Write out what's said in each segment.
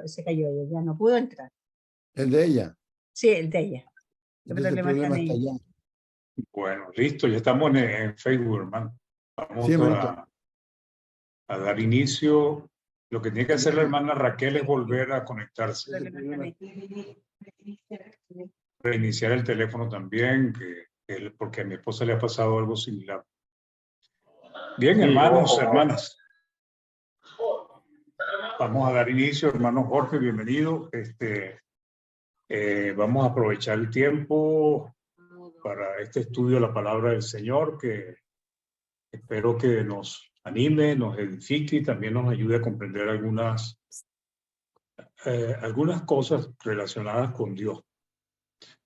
se cayó ella, ya no pudo entrar. ¿El de ella? Sí, el de ella. ¿Qué Entonces el problema problema está tenéis? allá. Bueno, listo, ya estamos en Facebook, hermano. Sí, Vamos hermanito. a dar inicio. Lo que tiene que hacer la hermana Raquel es volver a conectarse. Reiniciar el teléfono también, porque a mi esposa le ha pasado algo similar. Bien, Sí, hermanos, hermanas. Vamos a dar inicio, hermano Jorge, bienvenido. Vamos a aprovechar el tiempo para este estudio de la palabra del Señor, que espero que nos anime, nos edifique y también nos ayude a comprender algunas cosas relacionadas con Dios.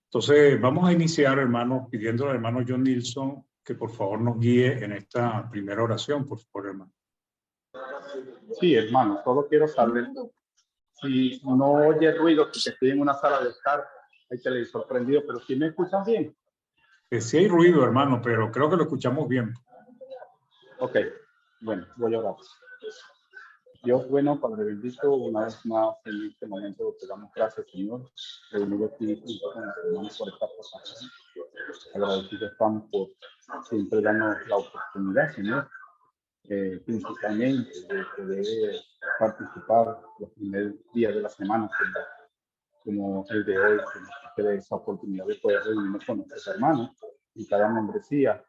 Entonces, vamos a iniciar, hermanos, pidiendo al hermano John Nilsson que por favor nos guíe en esta primera oración, por favor, hermano. sí, hermano, solo quiero saber si no oye ruido, porque estoy en una sala de estar, hay televisor prendido, pero si me escuchan bien. Sí hay ruido, hermano, pero creo que lo escuchamos bien. Ok, bueno, voy a orar. Dios bueno, Padre bendito, una vez más en este momento te damos gracias, Señor, reunido aquí junto con los hermanos por esta pasaje. Agradecidos estamos por siempre darnos la oportunidad, Señor, principalmente de poder participar los primeros días de la semana, como el de hoy, que nos dé esa oportunidad de poder reunirnos con nuestros hermanos y cada membresía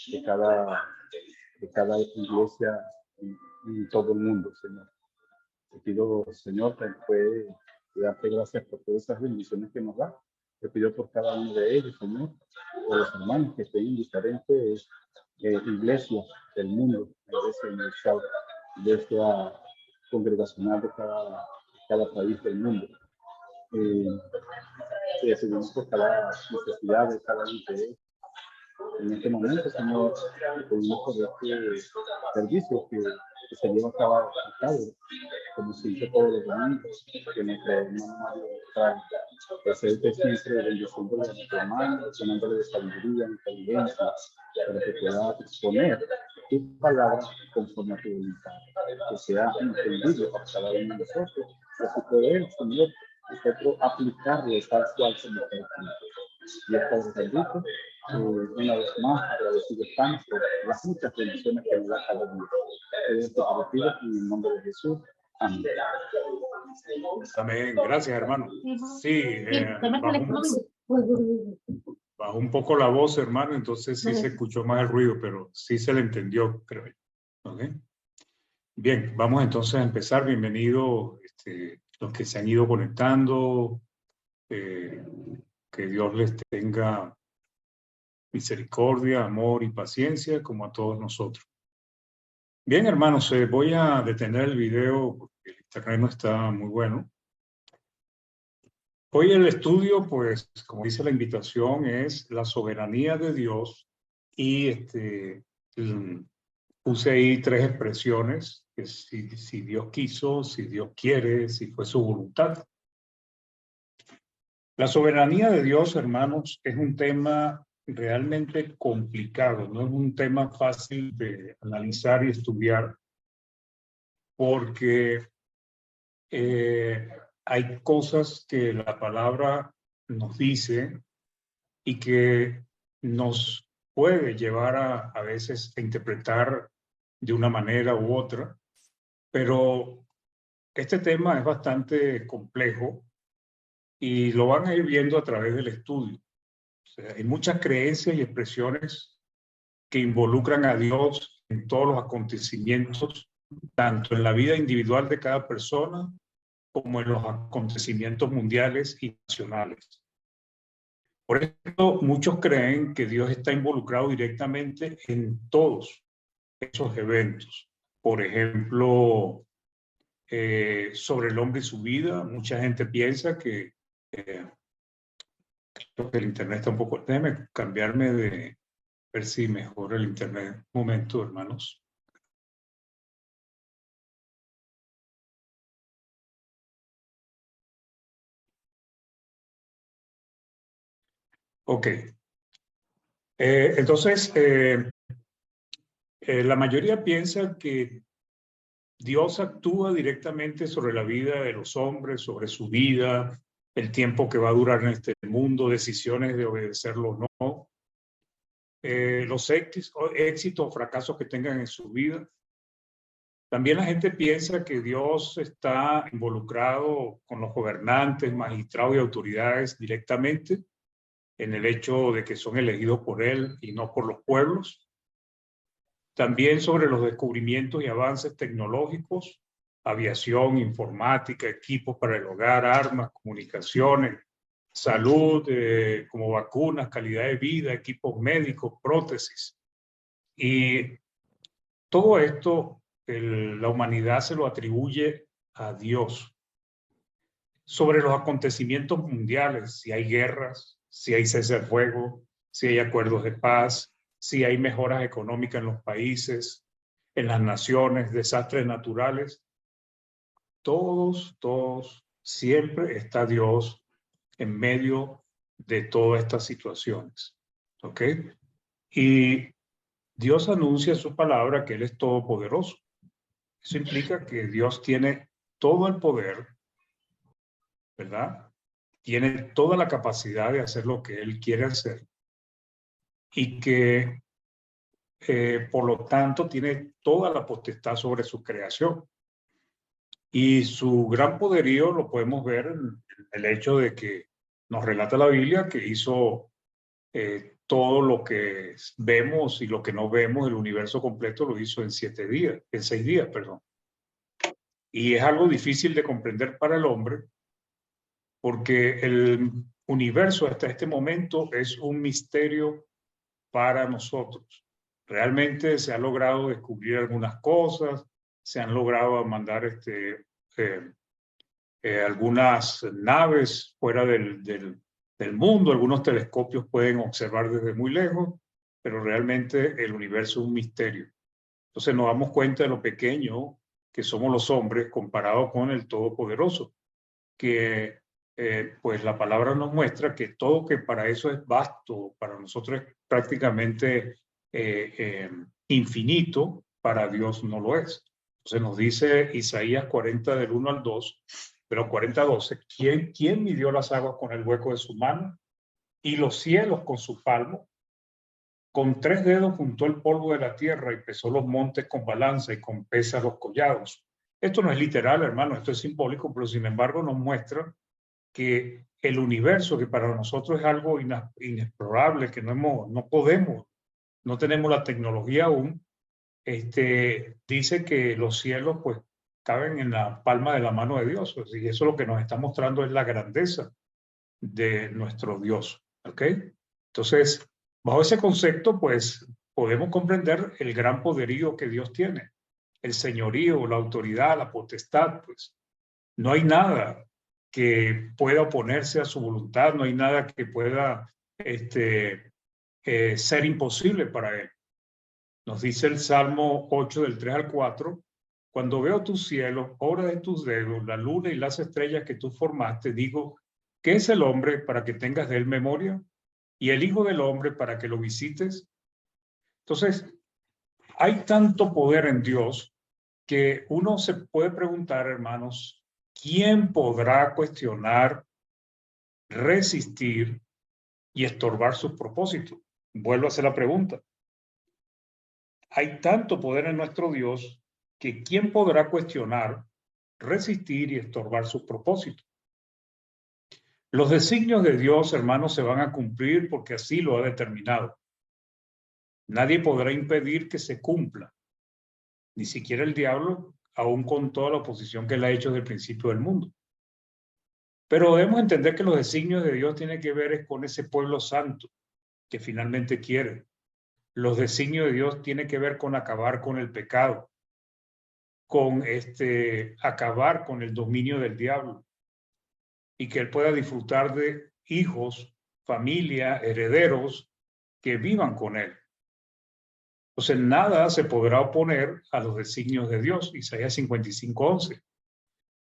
de cada iglesia en todo el mundo, Señor. Te pido, Señor, que puede darte gracias por todas esas bendiciones que nos da. Te pido por cada uno de ellos, Señor, por los hermanos que estén en diferentes iglesias del mundo, iglesia universal, iglesia congregacional de cada país del mundo. Te pedimos por cada necesidad de cada uno de ellos. En este momento, Señor, pedimos por este servicio que se lleva a cabo, como siempre todos los domingos, que nuestro hermano Mario trae. Presente siempre bendiciendo a nuestro hermano, llenándole de sabiduría, inteligencia, para que pueda exponer tu palabra conforme a tu voluntad, que sea entendido para cada uno de nosotros, y así poder, Señor, nosotros aplicarlo tal cual se nos permite. Y Padre bendito, una vez más agradecido estamos por las muchas bendiciones que nos da cada día. Esto te pido en el nombre de Jesús. Amén. Amén. Gracias, hermano. Sí, bajó un poco la voz, hermano, entonces sí se escuchó más el ruido, pero sí se le entendió, creo yo. ¿Okay? Bien, vamos entonces a empezar. Bienvenidos los que se han ido conectando. Que Dios les tenga misericordia, amor y paciencia, como a todos nosotros. Bien, hermanos, voy a detener el video porque el internet no está muy bueno. Hoy el estudio, pues, como dice la invitación, es la soberanía de Dios y puse ahí 3 expresiones, que si Dios quiso, si Dios quiere, si fue su voluntad. La soberanía de Dios, hermanos, es un tema realmente complicado, no es un tema fácil de analizar y estudiar, porque hay cosas que la palabra nos dice y que nos puede llevar a veces a interpretar de una manera u otra, pero este tema es bastante complejo y lo van a ir viendo a través del estudio. O sea, hay muchas creencias y expresiones que involucran a Dios en todos los acontecimientos, tanto en la vida individual de cada persona como en los acontecimientos mundiales y nacionales. Por esto, muchos creen que Dios está involucrado directamente en todos esos eventos. Por ejemplo, sobre el hombre y su vida, mucha gente piensa que creo que el internet está un poco... Déjeme cambiarme de... ver si mejora el internet. Un momento, hermanos. Ok. Entonces, la mayoría piensa que Dios actúa directamente sobre la vida de los hombres, sobre su vida, el tiempo que va a durar en este mundo, decisiones de obedecerlo o no, los éxitos o fracasos que tengan en su vida. También la gente piensa que Dios está involucrado con los gobernantes, magistrados y autoridades directamente en el hecho de que son elegidos por Él y no por los pueblos. También sobre los descubrimientos y avances tecnológicos, aviación, informática, equipos para el hogar, armas, comunicaciones, salud, como vacunas, calidad de vida, equipos médicos, prótesis. Y todo esto la humanidad se lo atribuye a Dios. Sobre los acontecimientos mundiales, si hay guerras, si hay cese al fuego, si hay acuerdos de paz, si hay mejoras económicas en los países, en las naciones, desastres naturales, todos, siempre está Dios en medio de todas estas situaciones. ¿Ok? Y Dios anuncia en su palabra que Él es todopoderoso. Eso implica que Dios tiene todo el poder, ¿verdad? Tiene toda la capacidad de hacer lo que Él quiere hacer y que por lo tanto tiene toda la potestad sobre su creación. Y su gran poderío lo podemos ver en el hecho de que nos relata la Biblia que hizo todo lo que vemos y lo que no vemos, el universo completo lo hizo en 6 días, perdón. Y es algo difícil de comprender para el hombre porque el universo hasta este momento es un misterio para nosotros. Realmente se ha logrado descubrir algunas cosas, se han logrado mandar algunas naves fuera del mundo, algunos telescopios pueden observar desde muy lejos, pero realmente el universo es un misterio. Entonces nos damos cuenta de lo pequeño que somos los hombres comparado con el Todopoderoso, que pues la palabra nos muestra que todo que para eso es vasto, para nosotros es prácticamente infinito, para Dios no lo es. Entonces nos dice Isaías 40 del 1 al 2, pero 40:12, ¿quién midió las aguas con el hueco de su mano y los cielos con su palmo? Con 3 dedos juntó el polvo de la tierra y pesó los montes con balanza y con pesas los collados. Esto no es literal, hermano, esto es simbólico, pero sin embargo nos muestra que el universo, que para nosotros es algo inexplorable, que no podemos, no tenemos la tecnología aún, dice que los cielos pues caben en la palma de la mano de Dios. Y eso lo que nos está mostrando es la grandeza de nuestro Dios. ¿Ok? Entonces, bajo ese concepto, pues podemos comprender el gran poderío que Dios tiene, el señorío, la autoridad, la potestad, pues no hay nada que pueda oponerse a su voluntad, no hay nada que pueda ser imposible para Él. Nos dice el Salmo 8 del 3 al 4, cuando veo tus cielos, obra de tus dedos, la luna y las estrellas que tú formaste, digo, ¿qué es el hombre para que tengas de él memoria? ¿Y el hijo del hombre para que lo visites? Entonces, hay tanto poder en Dios que uno se puede preguntar, hermanos, ¿quién podrá cuestionar, resistir y estorbar sus propósitos? Vuelvo a hacer la pregunta. Hay tanto poder en nuestro Dios que ¿quién podrá cuestionar, resistir y estorbar sus propósitos? Los designios de Dios, hermanos, se van a cumplir porque así lo ha determinado. Nadie podrá impedir que se cumpla, ni siquiera el diablo, aún con toda la oposición que él ha hecho desde el principio del mundo. Pero debemos entender que los designios de Dios tienen que ver con ese pueblo santo que finalmente quiere. Los designios de Dios tienen que ver con acabar con el pecado, con acabar con el dominio del diablo y que él pueda disfrutar de hijos, familia, herederos que vivan con él. Entonces nada se podrá oponer a los designios de Dios. Isaías 55:11.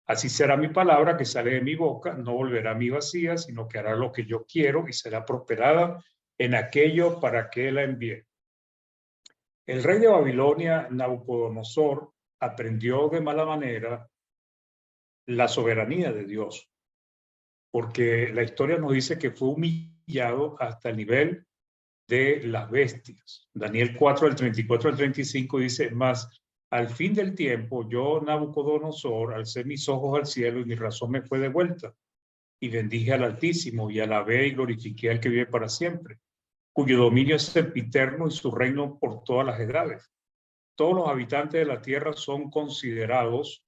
Así será mi palabra que sale de mi boca, no volverá a mí vacía, sino que hará lo que yo quiero y será prosperada en aquello para que la envíe. El rey de Babilonia, Nabucodonosor, aprendió de mala manera la soberanía de Dios, porque la historia nos dice que fue humillado hasta el nivel de las bestias. Daniel 4, del 34 al 35 dice, mas al fin del tiempo, yo, Nabucodonosor, alcé mis ojos al cielo y mi razón me fue devuelta. Y bendije al Altísimo, y alabé y glorifiqué al que vive para siempre, cuyo dominio es sempiterno y su reino por todas las edades. Todos los habitantes de la tierra son considerados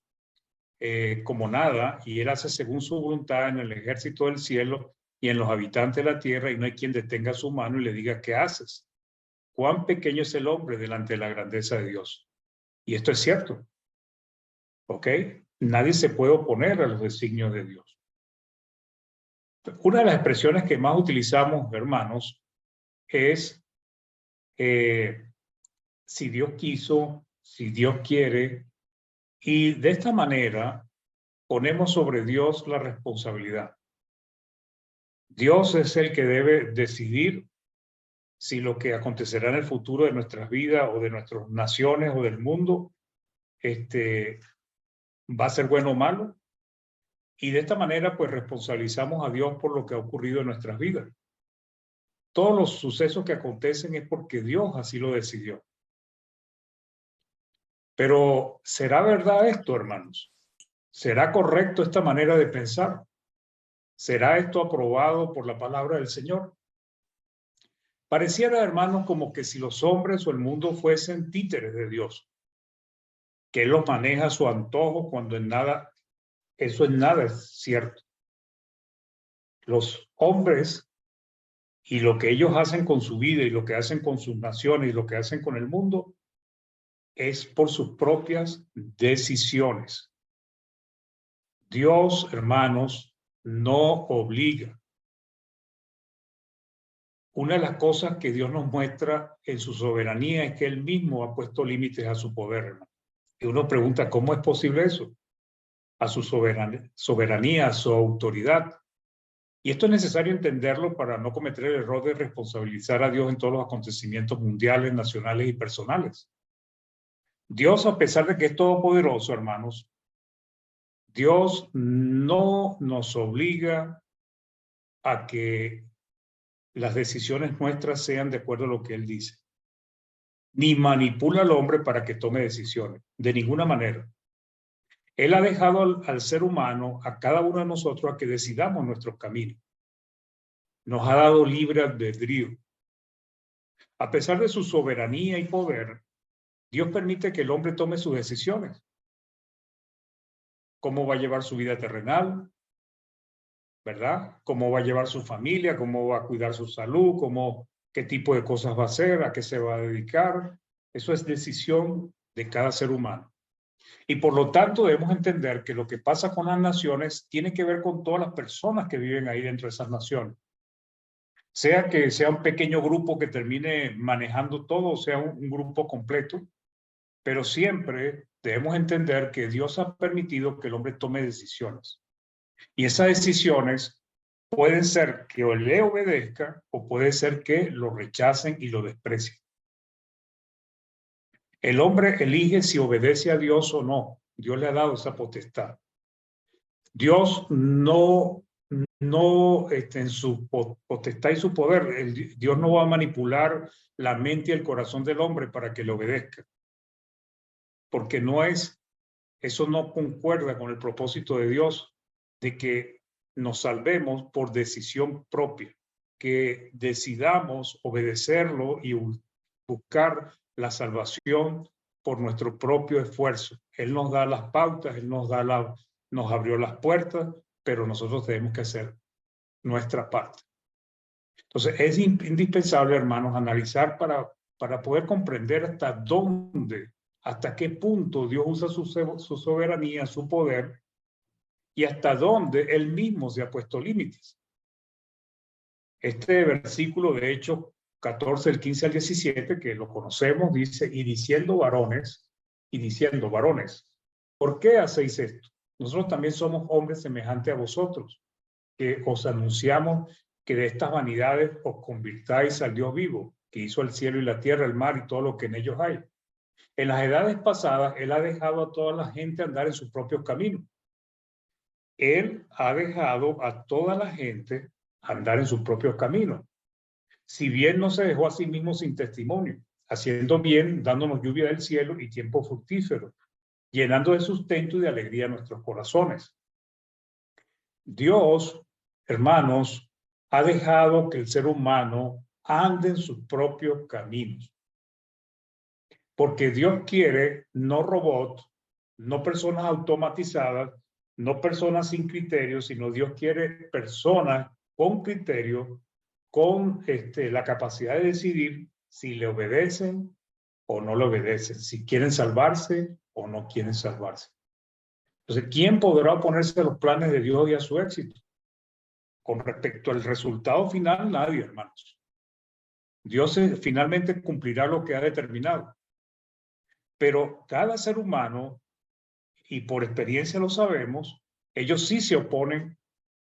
como nada, y él hace según su voluntad en el ejército del cielo y en los habitantes de la tierra, y no hay quien detenga su mano y le diga, ¿qué haces? Cuán pequeño es el hombre delante de la grandeza de Dios. Y esto es cierto. ¿Ok? Nadie se puede oponer a los designios de Dios. Una de las expresiones que más utilizamos, hermanos, es si Dios quiso, si Dios quiere, y de esta manera ponemos sobre Dios la responsabilidad. Dios es el que debe decidir si lo que acontecerá en el futuro de nuestras vidas o de nuestras naciones o del mundo va a ser bueno o malo. Y de esta manera, pues, responsabilizamos a Dios por lo que ha ocurrido en nuestras vidas. Todos los sucesos que acontecen es porque Dios así lo decidió. Pero, ¿será verdad esto, hermanos? ¿Será correcto esta manera de pensar? ¿Será esto aprobado por la palabra del Señor? Pareciera, hermanos, como que si los hombres o el mundo fuesen títeres de Dios, que Él los maneja a su antojo cuando en nada, eso en nada es cierto. Los hombres y lo que ellos hacen con su vida y lo que hacen con sus naciones y lo que hacen con el mundo es por sus propias decisiones. Dios, hermanos, no obliga. Una de las cosas que Dios nos muestra en su soberanía es que Él mismo ha puesto límites a su poder, hermano. Y uno pregunta, ¿cómo es posible eso? A su soberanía, a su autoridad. Y esto es necesario entenderlo para no cometer el error de responsabilizar a Dios en todos los acontecimientos mundiales, nacionales y personales. Dios, a pesar de que es todopoderoso, hermanos, Dios no nos obliga a que las decisiones nuestras sean de acuerdo a lo que Él dice, ni manipula al hombre para que tome decisiones, de ninguna manera. Él ha dejado al ser humano, a cada uno de nosotros, a que decidamos nuestros caminos. Nos ha dado libre albedrío. A pesar de su soberanía y poder, Dios permite que el hombre tome sus decisiones. ¿Cómo va a llevar su vida terrenal? ¿Verdad? ¿Cómo va a llevar su familia? ¿Cómo va a cuidar su salud? ¿Qué tipo de cosas va a hacer? ¿A qué se va a dedicar? Eso es decisión de cada ser humano. Y por lo tanto debemos entender que lo que pasa con las naciones tiene que ver con todas las personas que viven ahí dentro de esas naciones. Sea que sea un pequeño grupo que termine manejando todo, o sea un grupo completo, pero siempre debemos entender que Dios ha permitido que el hombre tome decisiones. Y esas decisiones pueden ser que le obedezca o puede ser que lo rechacen y lo desprecien. El hombre elige si obedece a Dios o no. Dios le ha dado esa potestad. Dios no en su potestad y su poder, Dios no va a manipular la mente y el corazón del hombre para que le obedezca. Porque eso no concuerda con el propósito de Dios de que nos salvemos por decisión propia, que decidamos obedecerlo y buscar la salvación por nuestro propio esfuerzo. Él nos da las pautas, Él nos abrió las puertas, pero nosotros tenemos que hacer nuestra parte. Entonces, es indispensable, hermanos, analizar para poder comprender hasta qué punto Dios usa su soberanía, su poder, y hasta dónde Él mismo se ha puesto límites. Este versículo de Hechos 14, del 15 al 17, que lo conocemos, dice, y diciendo varones, ¿por qué hacéis esto? Nosotros también somos hombres semejantes a vosotros, que os anunciamos que de estas vanidades os convirtáis al Dios vivo, que hizo el cielo y la tierra, el mar y todo lo que en ellos hay, En las edades pasadas, Él ha dejado a toda la gente andar en sus propios caminos. Él ha dejado a toda la gente andar en sus propios caminos. Si bien no se dejó a sí mismo sin testimonio, haciendo bien, dándonos lluvia del cielo y tiempo fructífero, llenando de sustento y de alegría nuestros corazones. Dios, hermanos, ha dejado que el ser humano ande en sus propios caminos. Porque Dios quiere no robots, no personas automatizadas, no personas sin criterio, sino Dios quiere personas con criterio, con la capacidad de decidir si le obedecen o no le obedecen, si quieren salvarse o no quieren salvarse. Entonces, ¿quién podrá oponerse a los planes de Dios y a su éxito? Con respecto al resultado final, nadie, hermanos. Dios finalmente cumplirá lo que ha determinado. Pero cada ser humano, y por experiencia lo sabemos, ellos sí se oponen,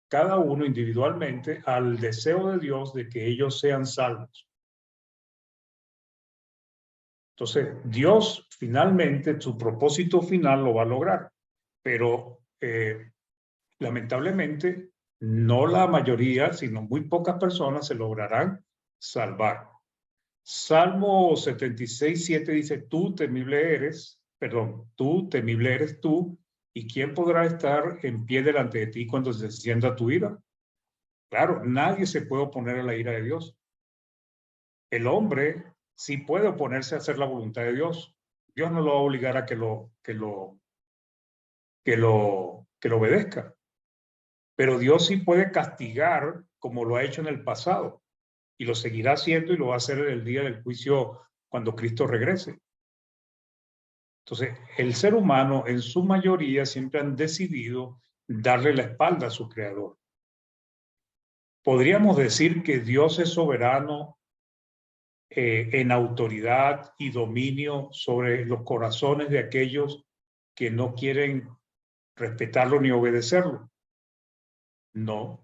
cada uno individualmente, al deseo de Dios de que ellos sean salvos. Entonces, Dios finalmente, su propósito final lo va a lograr, pero lamentablemente no la mayoría, sino muy pocas personas se lograrán salvar. Salmo 76:7 dice, tú temible eres tú, ¿y quién podrá estar en pie delante de ti cuando se encienda tu ira? Claro, nadie se puede oponer a la ira de Dios. El hombre sí puede oponerse a hacer la voluntad de Dios. Dios no lo va a obligar a que lo obedezca. Pero Dios sí puede castigar como lo ha hecho en el pasado. Y lo seguirá haciendo y lo va a hacer el día del juicio cuando Cristo regrese. Entonces, el ser humano en su mayoría siempre han decidido darle la espalda a su creador. Podríamos decir que Dios es soberano en autoridad y dominio sobre los corazones de aquellos que no quieren respetarlo ni obedecerlo. No,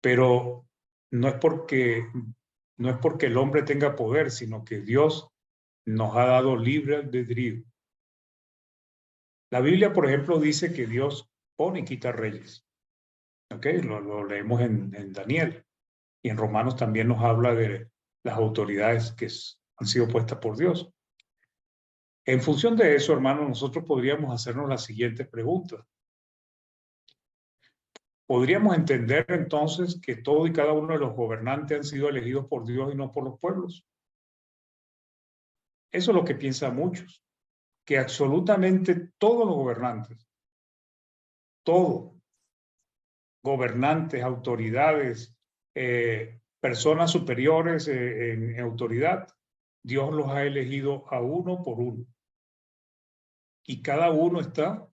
pero no es porque el hombre tenga poder, sino que Dios nos ha dado libre albedrío. La Biblia, por ejemplo, dice que Dios pone y quita reyes. ¿Ok? Lo leemos en Daniel. Y en Romanos también nos habla de las autoridades que han sido puestas por Dios. En función de eso, hermanos, nosotros podríamos hacernos las siguientes preguntas. ¿Podríamos entender entonces que todo y cada uno de los gobernantes han sido elegidos por Dios y no por los pueblos? Eso es lo que piensan muchos, que absolutamente todos los gobernantes, gobernantes, autoridades, personas superiores en autoridad, Dios los ha elegido a uno por uno. Y cada uno está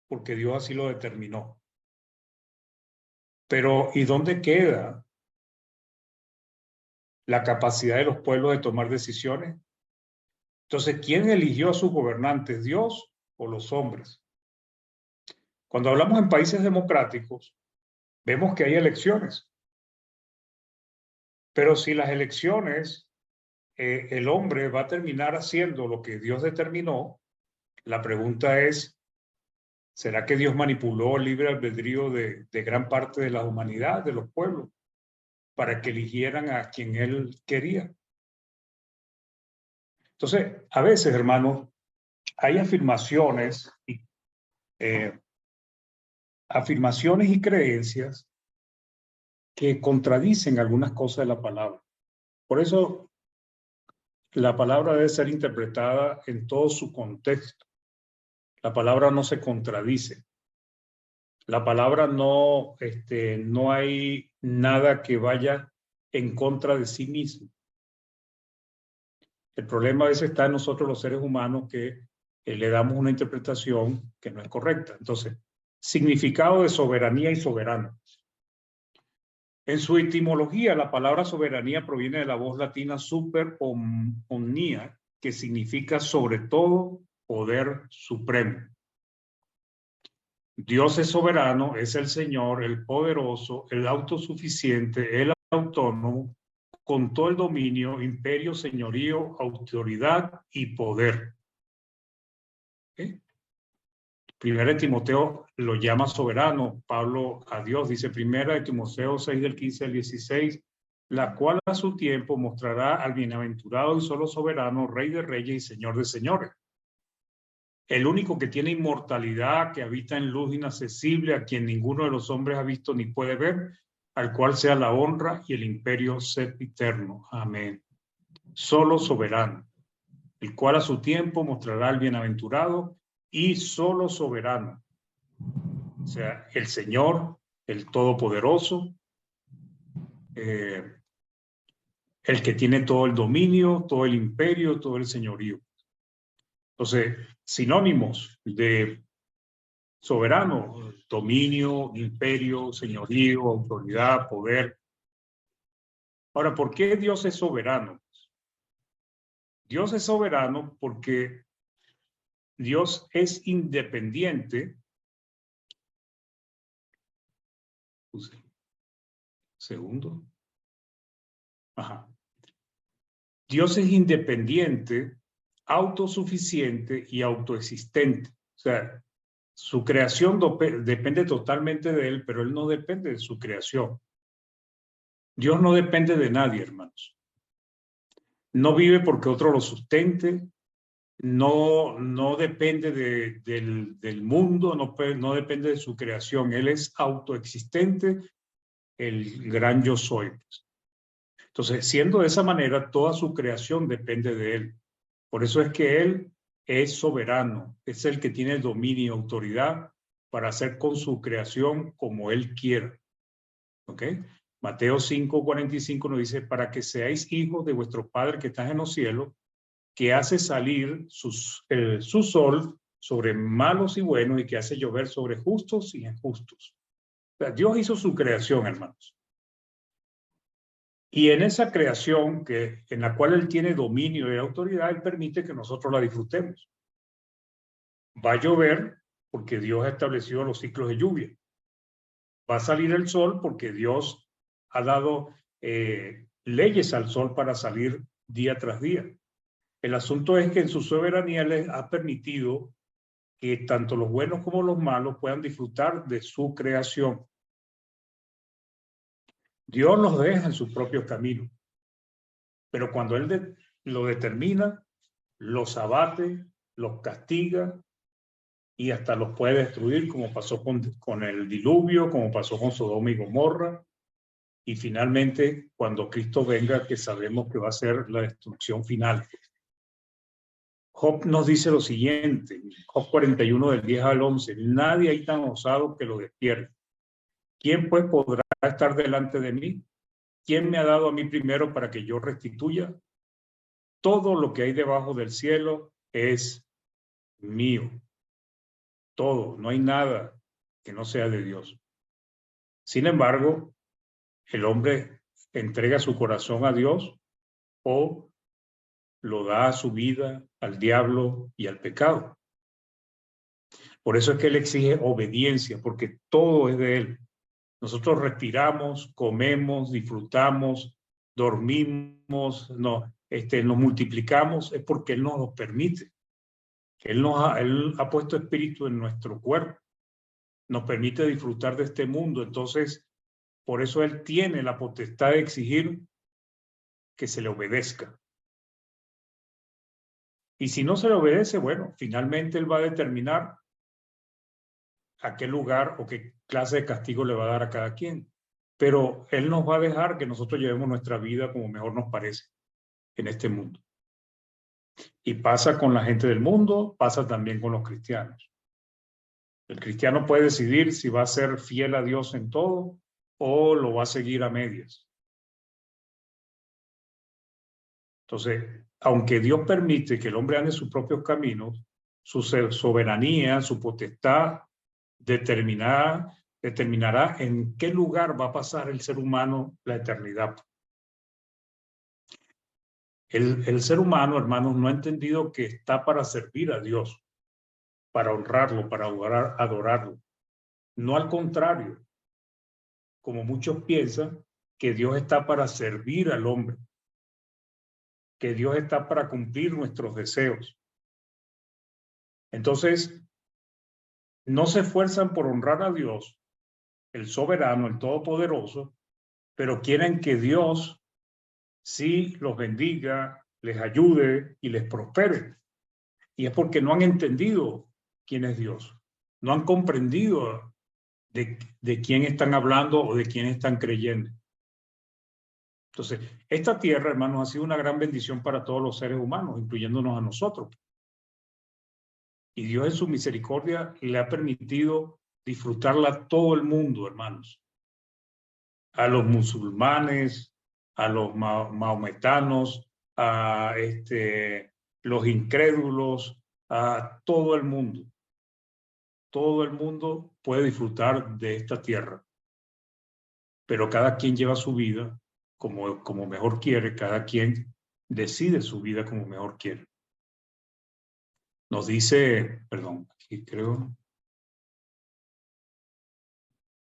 porque Dios así lo determinó. Pero, ¿y dónde queda la capacidad de los pueblos de tomar decisiones? Entonces, ¿quién eligió a sus gobernantes, Dios o los hombres? Cuando hablamos en países democráticos, vemos que hay elecciones. Pero si las elecciones, el hombre va a terminar haciendo lo que Dios determinó, la pregunta es, ¿será que Dios manipuló el libre albedrío de gran parte de la humanidad, de los pueblos, para que eligieran a quien Él quería? Entonces, a veces, hermanos, hay afirmaciones y creencias que contradicen algunas cosas de la palabra. Por eso, la palabra debe ser interpretada en todo su contexto. La palabra no se contradice. La palabra no hay nada que vaya en contra de sí mismo. El problema a veces está en nosotros los seres humanos que le damos una interpretación que no es correcta. Entonces, significado de soberanía y soberano. En su etimología, la palabra soberanía proviene de la voz latina super omnia, que significa sobre todo poder supremo. Dios es soberano, es el Señor, el poderoso, el autosuficiente, el autónomo, con todo el dominio, imperio, señorío, autoridad y poder. ¿Okay? Primera de Timoteo lo llama soberano. Pablo a Dios dice, Primera de Timoteo 6 del 15 al 16, la cual a su tiempo mostrará al bienaventurado y solo soberano, Rey de reyes y Señor de señores. El único que tiene inmortalidad, que habita en luz inaccesible, a quien ninguno de los hombres ha visto ni puede ver, al cual sea la honra y el imperio sempiterno. Amén. Solo soberano, el cual a su tiempo mostrará al bienaventurado y solo soberano. O sea, el Señor, el Todopoderoso, el que tiene todo el dominio, todo el imperio, todo el señorío. Entonces, sinónimos de soberano, dominio, imperio, señorío, autoridad, poder. Ahora, ¿por qué Dios es soberano? Dios es soberano porque Dios es independiente. Segundo. Ajá. Dios es independiente, autosuficiente y autoexistente. O sea, su creación depende totalmente de él, pero él no depende de su creación. Dios no depende de nadie, hermanos. No vive porque otro lo sustente, no depende del mundo, no depende de su creación. Él es autoexistente, el gran yo soy. Entonces, siendo de esa manera, toda su creación depende de él. Por eso es que él es soberano, es el que tiene dominio y autoridad para hacer con su creación como él quiera. ¿Ok? Mateo 5:45 nos dice, para que seáis hijos de vuestro Padre que está en los cielos, que hace salir su sol sobre malos y buenos y que hace llover sobre justos y injustos. O sea, Dios hizo su creación, hermanos. Y en esa creación en la cual Él tiene dominio y autoridad, Él permite que nosotros la disfrutemos. Va a llover porque Dios ha establecido los ciclos de lluvia. Va a salir el sol porque Dios ha dado leyes al sol para salir día tras día. El asunto es que en su soberanía les ha permitido que tanto los buenos como los malos puedan disfrutar de su creación. Dios los deja en sus propios caminos, pero cuando Él lo determina, los abate, los castiga y hasta los puede destruir, como pasó con el diluvio, como pasó con Sodoma y Gomorra, y finalmente cuando Cristo venga, que sabemos que va a ser la destrucción final. Job nos dice lo siguiente, Job 41 del 10 al 11, nadie hay tan osado que lo despierte. ¿Quién pues podrá estar delante de mí? ¿Quién me ha dado a mí primero para que yo restituya? Todo lo que hay debajo del cielo es mío. Todo, no hay nada que no sea de Dios. Sin embargo, el hombre entrega su corazón a Dios o lo da a su vida, al diablo y al pecado. Por eso es que Él exige obediencia, porque todo es de Él. Nosotros respiramos, comemos, disfrutamos, dormimos, nos multiplicamos, es porque Él nos lo permite. Él ha puesto espíritu en nuestro cuerpo, nos permite disfrutar de este mundo. Entonces, por eso Él tiene la potestad de exigir que se le obedezca. Y si no se le obedece, bueno, finalmente Él va a determinar a qué lugar o qué clase de castigo le va a dar a cada quien. Pero Él nos va a dejar que nosotros llevemos nuestra vida como mejor nos parece en este mundo. Y pasa con la gente del mundo, pasa también con los cristianos. El cristiano puede decidir si va a ser fiel a Dios en todo o lo va a seguir a medias. Entonces, aunque Dios permite que el hombre ande sus propios caminos, su soberanía, su potestad determinará en qué lugar va a pasar el ser humano la eternidad. El ser humano, hermanos, no ha entendido que está para servir a Dios, para honrarlo, para adorarlo. No al contrario, como muchos piensan, que Dios está para servir al hombre, que Dios está para cumplir nuestros deseos. Entonces, no se esfuerzan por honrar a Dios, el soberano, el todopoderoso, pero quieren que Dios sí los bendiga, les ayude y les prospere. Y es porque no han entendido quién es Dios. No han comprendido de quién están hablando o de quién están creyendo. Entonces, esta tierra, hermanos, ha sido una gran bendición para todos los seres humanos, incluyéndonos a nosotros. Y Dios en su misericordia le ha permitido disfrutarla a todo el mundo, hermanos. A los musulmanes, a los mahometanos, a los incrédulos, a todo el mundo. Todo el mundo puede disfrutar de esta tierra. Pero cada quien lleva su vida como mejor quiere, cada quien decide su vida como mejor quiere. Nos dice, perdón, aquí creo,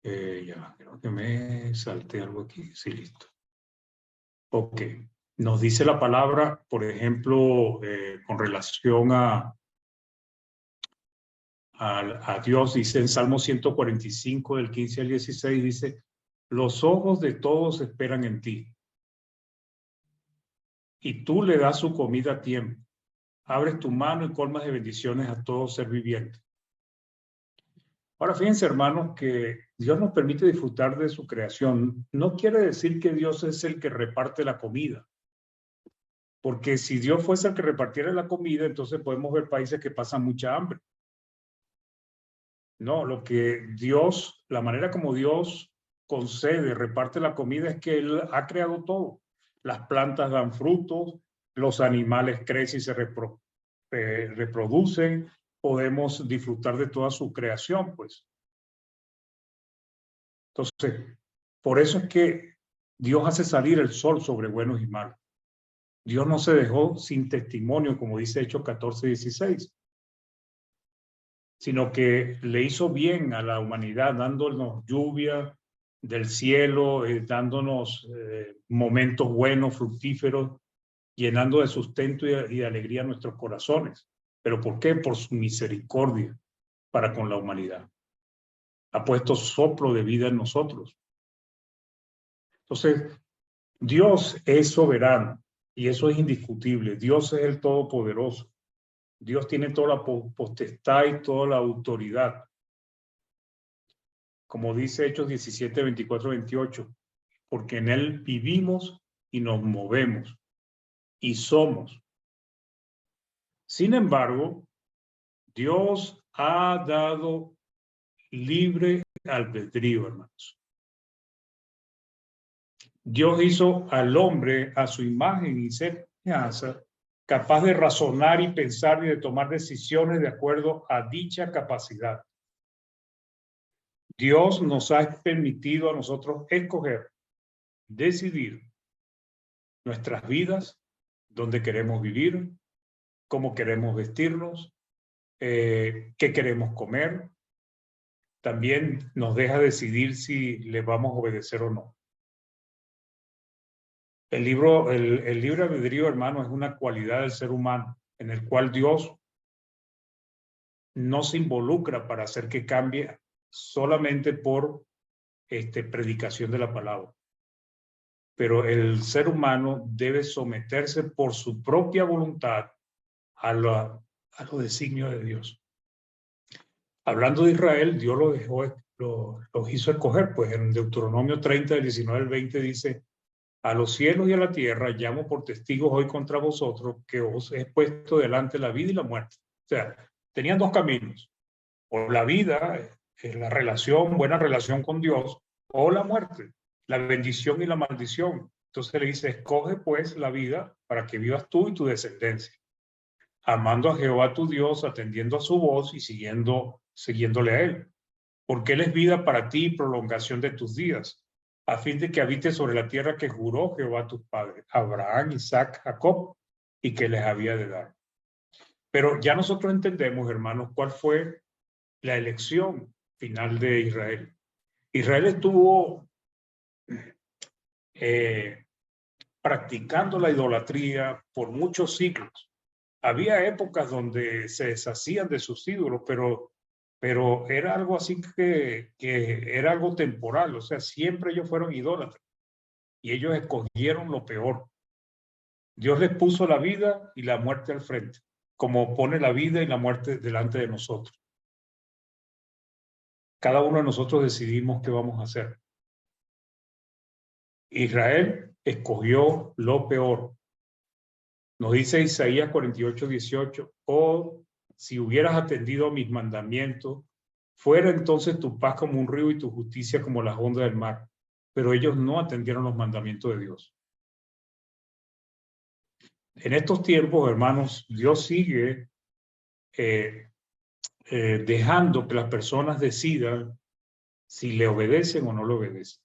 ya, creo que me salté algo aquí, sí, listo. Ok, nos dice la palabra, por ejemplo, con relación a Dios, dice en Salmo 145, del 15 al 16, dice, los ojos de todos esperan en ti, y tú le das su comida a tiempo. Abres tu mano y colmas de bendiciones a todo ser viviente. Ahora, fíjense, hermanos, que Dios nos permite disfrutar de su creación. No quiere decir que Dios es el que reparte la comida. Porque si Dios fuese el que repartiera la comida, entonces podemos ver países que pasan mucha hambre. No, lo que Dios, la manera como Dios concede, reparte la comida es que Él ha creado todo. Las plantas dan frutos, los animales crecen y se reproducen, podemos disfrutar de toda su creación, pues. Entonces, por eso es que Dios hace salir el sol sobre buenos y malos. Dios no se dejó sin testimonio, como dice Hechos 14:16, sino que le hizo bien a la humanidad, dándonos lluvia del cielo, dándonos momentos buenos, fructíferos, llenando de sustento y de alegría nuestros corazones. ¿Pero por qué? Por su misericordia para con la humanidad. Ha puesto soplo de vida en nosotros. Entonces, Dios es soberano y eso es indiscutible. Dios es el Todopoderoso. Dios tiene toda la potestad y toda la autoridad. Como dice Hechos 17, 24, 28, porque en Él vivimos y nos movemos y somos. Sin embargo, Dios ha dado libre albedrío, hermanos. Dios hizo al hombre a su imagen y semejanza, capaz de razonar y pensar y de tomar decisiones de acuerdo a dicha capacidad. Dios nos ha permitido a nosotros escoger, decidir nuestras vidas, dónde queremos vivir, cómo queremos vestirnos, qué queremos comer. También nos deja decidir si le vamos a obedecer o no. El libre albedrío, hermano, es una cualidad del ser humano en el cual Dios no se involucra para hacer que cambie solamente por predicación de la palabra. Pero el ser humano debe someterse por su propia voluntad a los designios de Dios. Hablando de Israel, Dios los hizo escoger, pues en Deuteronomio 30, del 19 al 20 dice, a los cielos y a la tierra llamo por testigos hoy contra vosotros que os he puesto delante la vida y la muerte. O sea, tenían dos caminos, o la vida, la relación, buena relación con Dios, o la muerte, la bendición y la maldición. Entonces le dice, escoge pues la vida para que vivas tú y tu descendencia, amando a Jehová tu Dios, atendiendo a su voz y siguiéndole a él, porque él es vida para ti y prolongación de tus días, a fin de que habites sobre la tierra que juró Jehová a tus padres, Abraham, Isaac, Jacob, y que les había de dar. Pero ya nosotros entendemos, hermanos, cuál fue la elección final de Israel. Israel estuvo practicando la idolatría por muchos siglos. Había épocas donde se deshacían de sus ídolos, pero era algo así que era algo temporal. O sea, siempre ellos fueron idólatras y ellos escogieron lo peor. Dios les puso la vida y la muerte al frente, como pone la vida y la muerte delante de nosotros. Cada uno de nosotros decidimos qué vamos a hacer. Israel escogió lo peor. Nos dice Isaías 48:18, oh, si hubieras atendido a mis mandamientos, fuera entonces tu paz como un río y tu justicia como las ondas del mar. Pero ellos no atendieron los mandamientos de Dios. En estos tiempos, hermanos, Dios sigue dejando que las personas decidan si le obedecen o no le obedecen.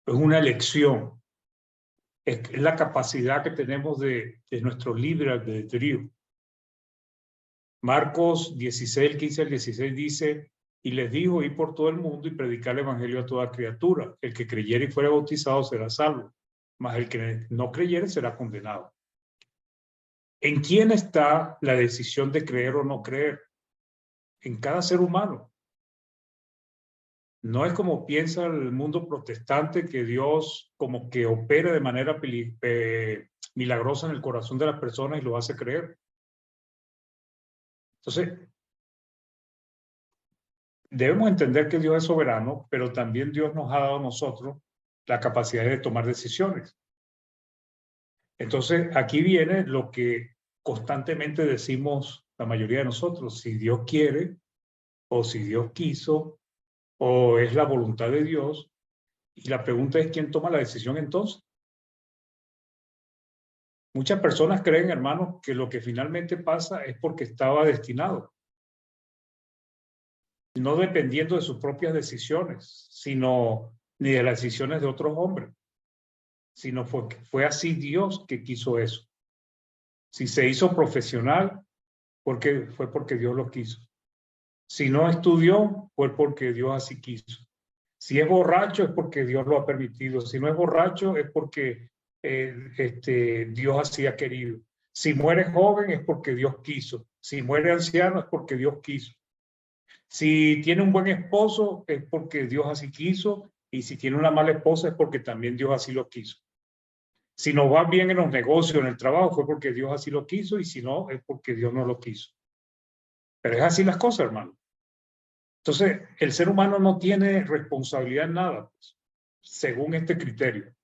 Es una elección. Es la capacidad que tenemos de nuestro libre albedrío. Marcos 16, 15 al 16 dice, y les dijo, ir por todo el mundo y predicar el evangelio a toda criatura. El que creyere y fuera bautizado será salvo, mas el que no creyere será condenado. ¿En quién está la decisión de creer o no creer? En cada ser humano. No es como piensa el mundo protestante, que Dios como que opera de manera milagrosa en el corazón de las personas y lo hace creer. Entonces, debemos entender que Dios es soberano, pero también Dios nos ha dado a nosotros la capacidad de tomar decisiones. Entonces, aquí viene lo que constantemente decimos la mayoría de nosotros: si Dios quiere, o si Dios quiso, o es la voluntad de Dios. Y la pregunta es, ¿quién toma la decisión entonces? Muchas personas creen, hermanos, que lo que finalmente pasa es porque estaba destinado, no dependiendo de sus propias decisiones, sino ni de las decisiones de otros hombres, sino fue así Dios que quiso eso. Si se hizo profesional, fue porque Dios lo quiso. Si no estudió, fue porque Dios así quiso. Si es borracho, es porque Dios lo ha permitido. Si no es borracho, es porque Dios así ha querido. Si muere joven, es porque Dios quiso. Si muere anciano, es porque Dios quiso. Si tiene un buen esposo, es porque Dios así quiso. Y si tiene una mala esposa, es porque también Dios así lo quiso. Si nos va bien en los negocios, en el trabajo, fue porque Dios así lo quiso. Y si no, es porque Dios no lo quiso. Pero es así las cosas, hermano. Entonces, el ser humano no tiene responsabilidad en nada, pues, según este criterio.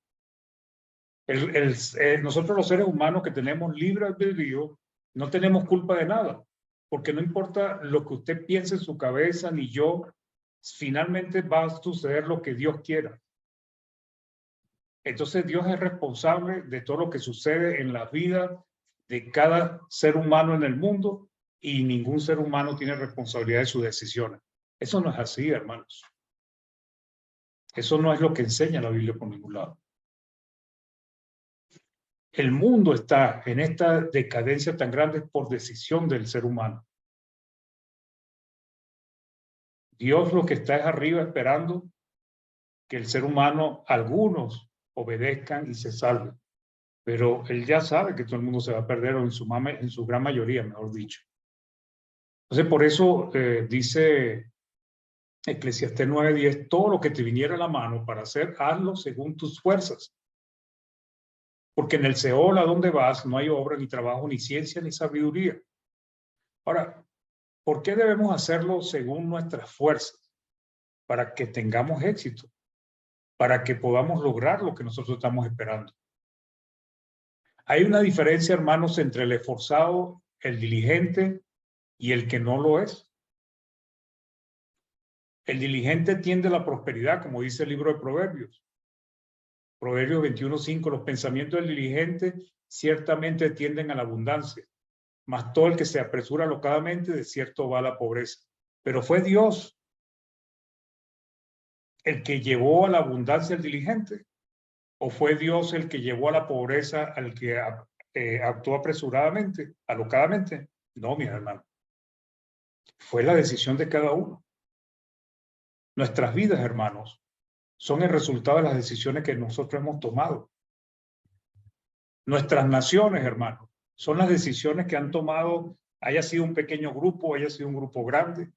Nosotros los seres humanos que tenemos libre albedrío no tenemos culpa de nada, porque no importa lo que usted piense en su cabeza, ni yo, finalmente va a suceder lo que Dios quiera. Entonces Dios es responsable de todo lo que sucede en la vida de cada ser humano en el mundo, y ningún ser humano tiene responsabilidad de sus decisiones. Eso no es así, hermanos. Eso no es lo que enseña la Biblia por ningún lado. El mundo está en esta decadencia tan grande por decisión del ser humano. Dios lo que está es arriba esperando que el ser humano, algunos, obedezcan y se salven. Pero Él ya sabe que todo el mundo se va a perder, o en su gran mayoría, mejor dicho. Entonces, por eso dice Eclesiastés 9:10, todo lo que te viniera a la mano para hacer, hazlo según tus fuerzas. Porque en el Seol, a donde vas, no hay obra, ni trabajo, ni ciencia, ni sabiduría. Ahora, ¿por qué debemos hacerlo según nuestras fuerzas? Para que tengamos éxito, para que podamos lograr lo que nosotros estamos esperando. Hay una diferencia, hermanos, entre el esforzado, el diligente y el que no lo es. El diligente tiende a la prosperidad, como dice el libro de Proverbios. Proverbios 21:5, los pensamientos del diligente ciertamente tienden a la abundancia, mas todo el que se apresura alocadamente de cierto va a la pobreza. Pero fue Dios el que llevó a la abundancia al diligente, ¿o fue Dios el que llevó a la pobreza al que actuó apresuradamente, alocadamente? No, mi hermano. Fue la decisión de cada uno. Nuestras vidas, hermanos, son el resultado de las decisiones que nosotros hemos tomado. Nuestras naciones, hermanos, son las decisiones que han tomado, haya sido un pequeño grupo, haya sido un grupo grande.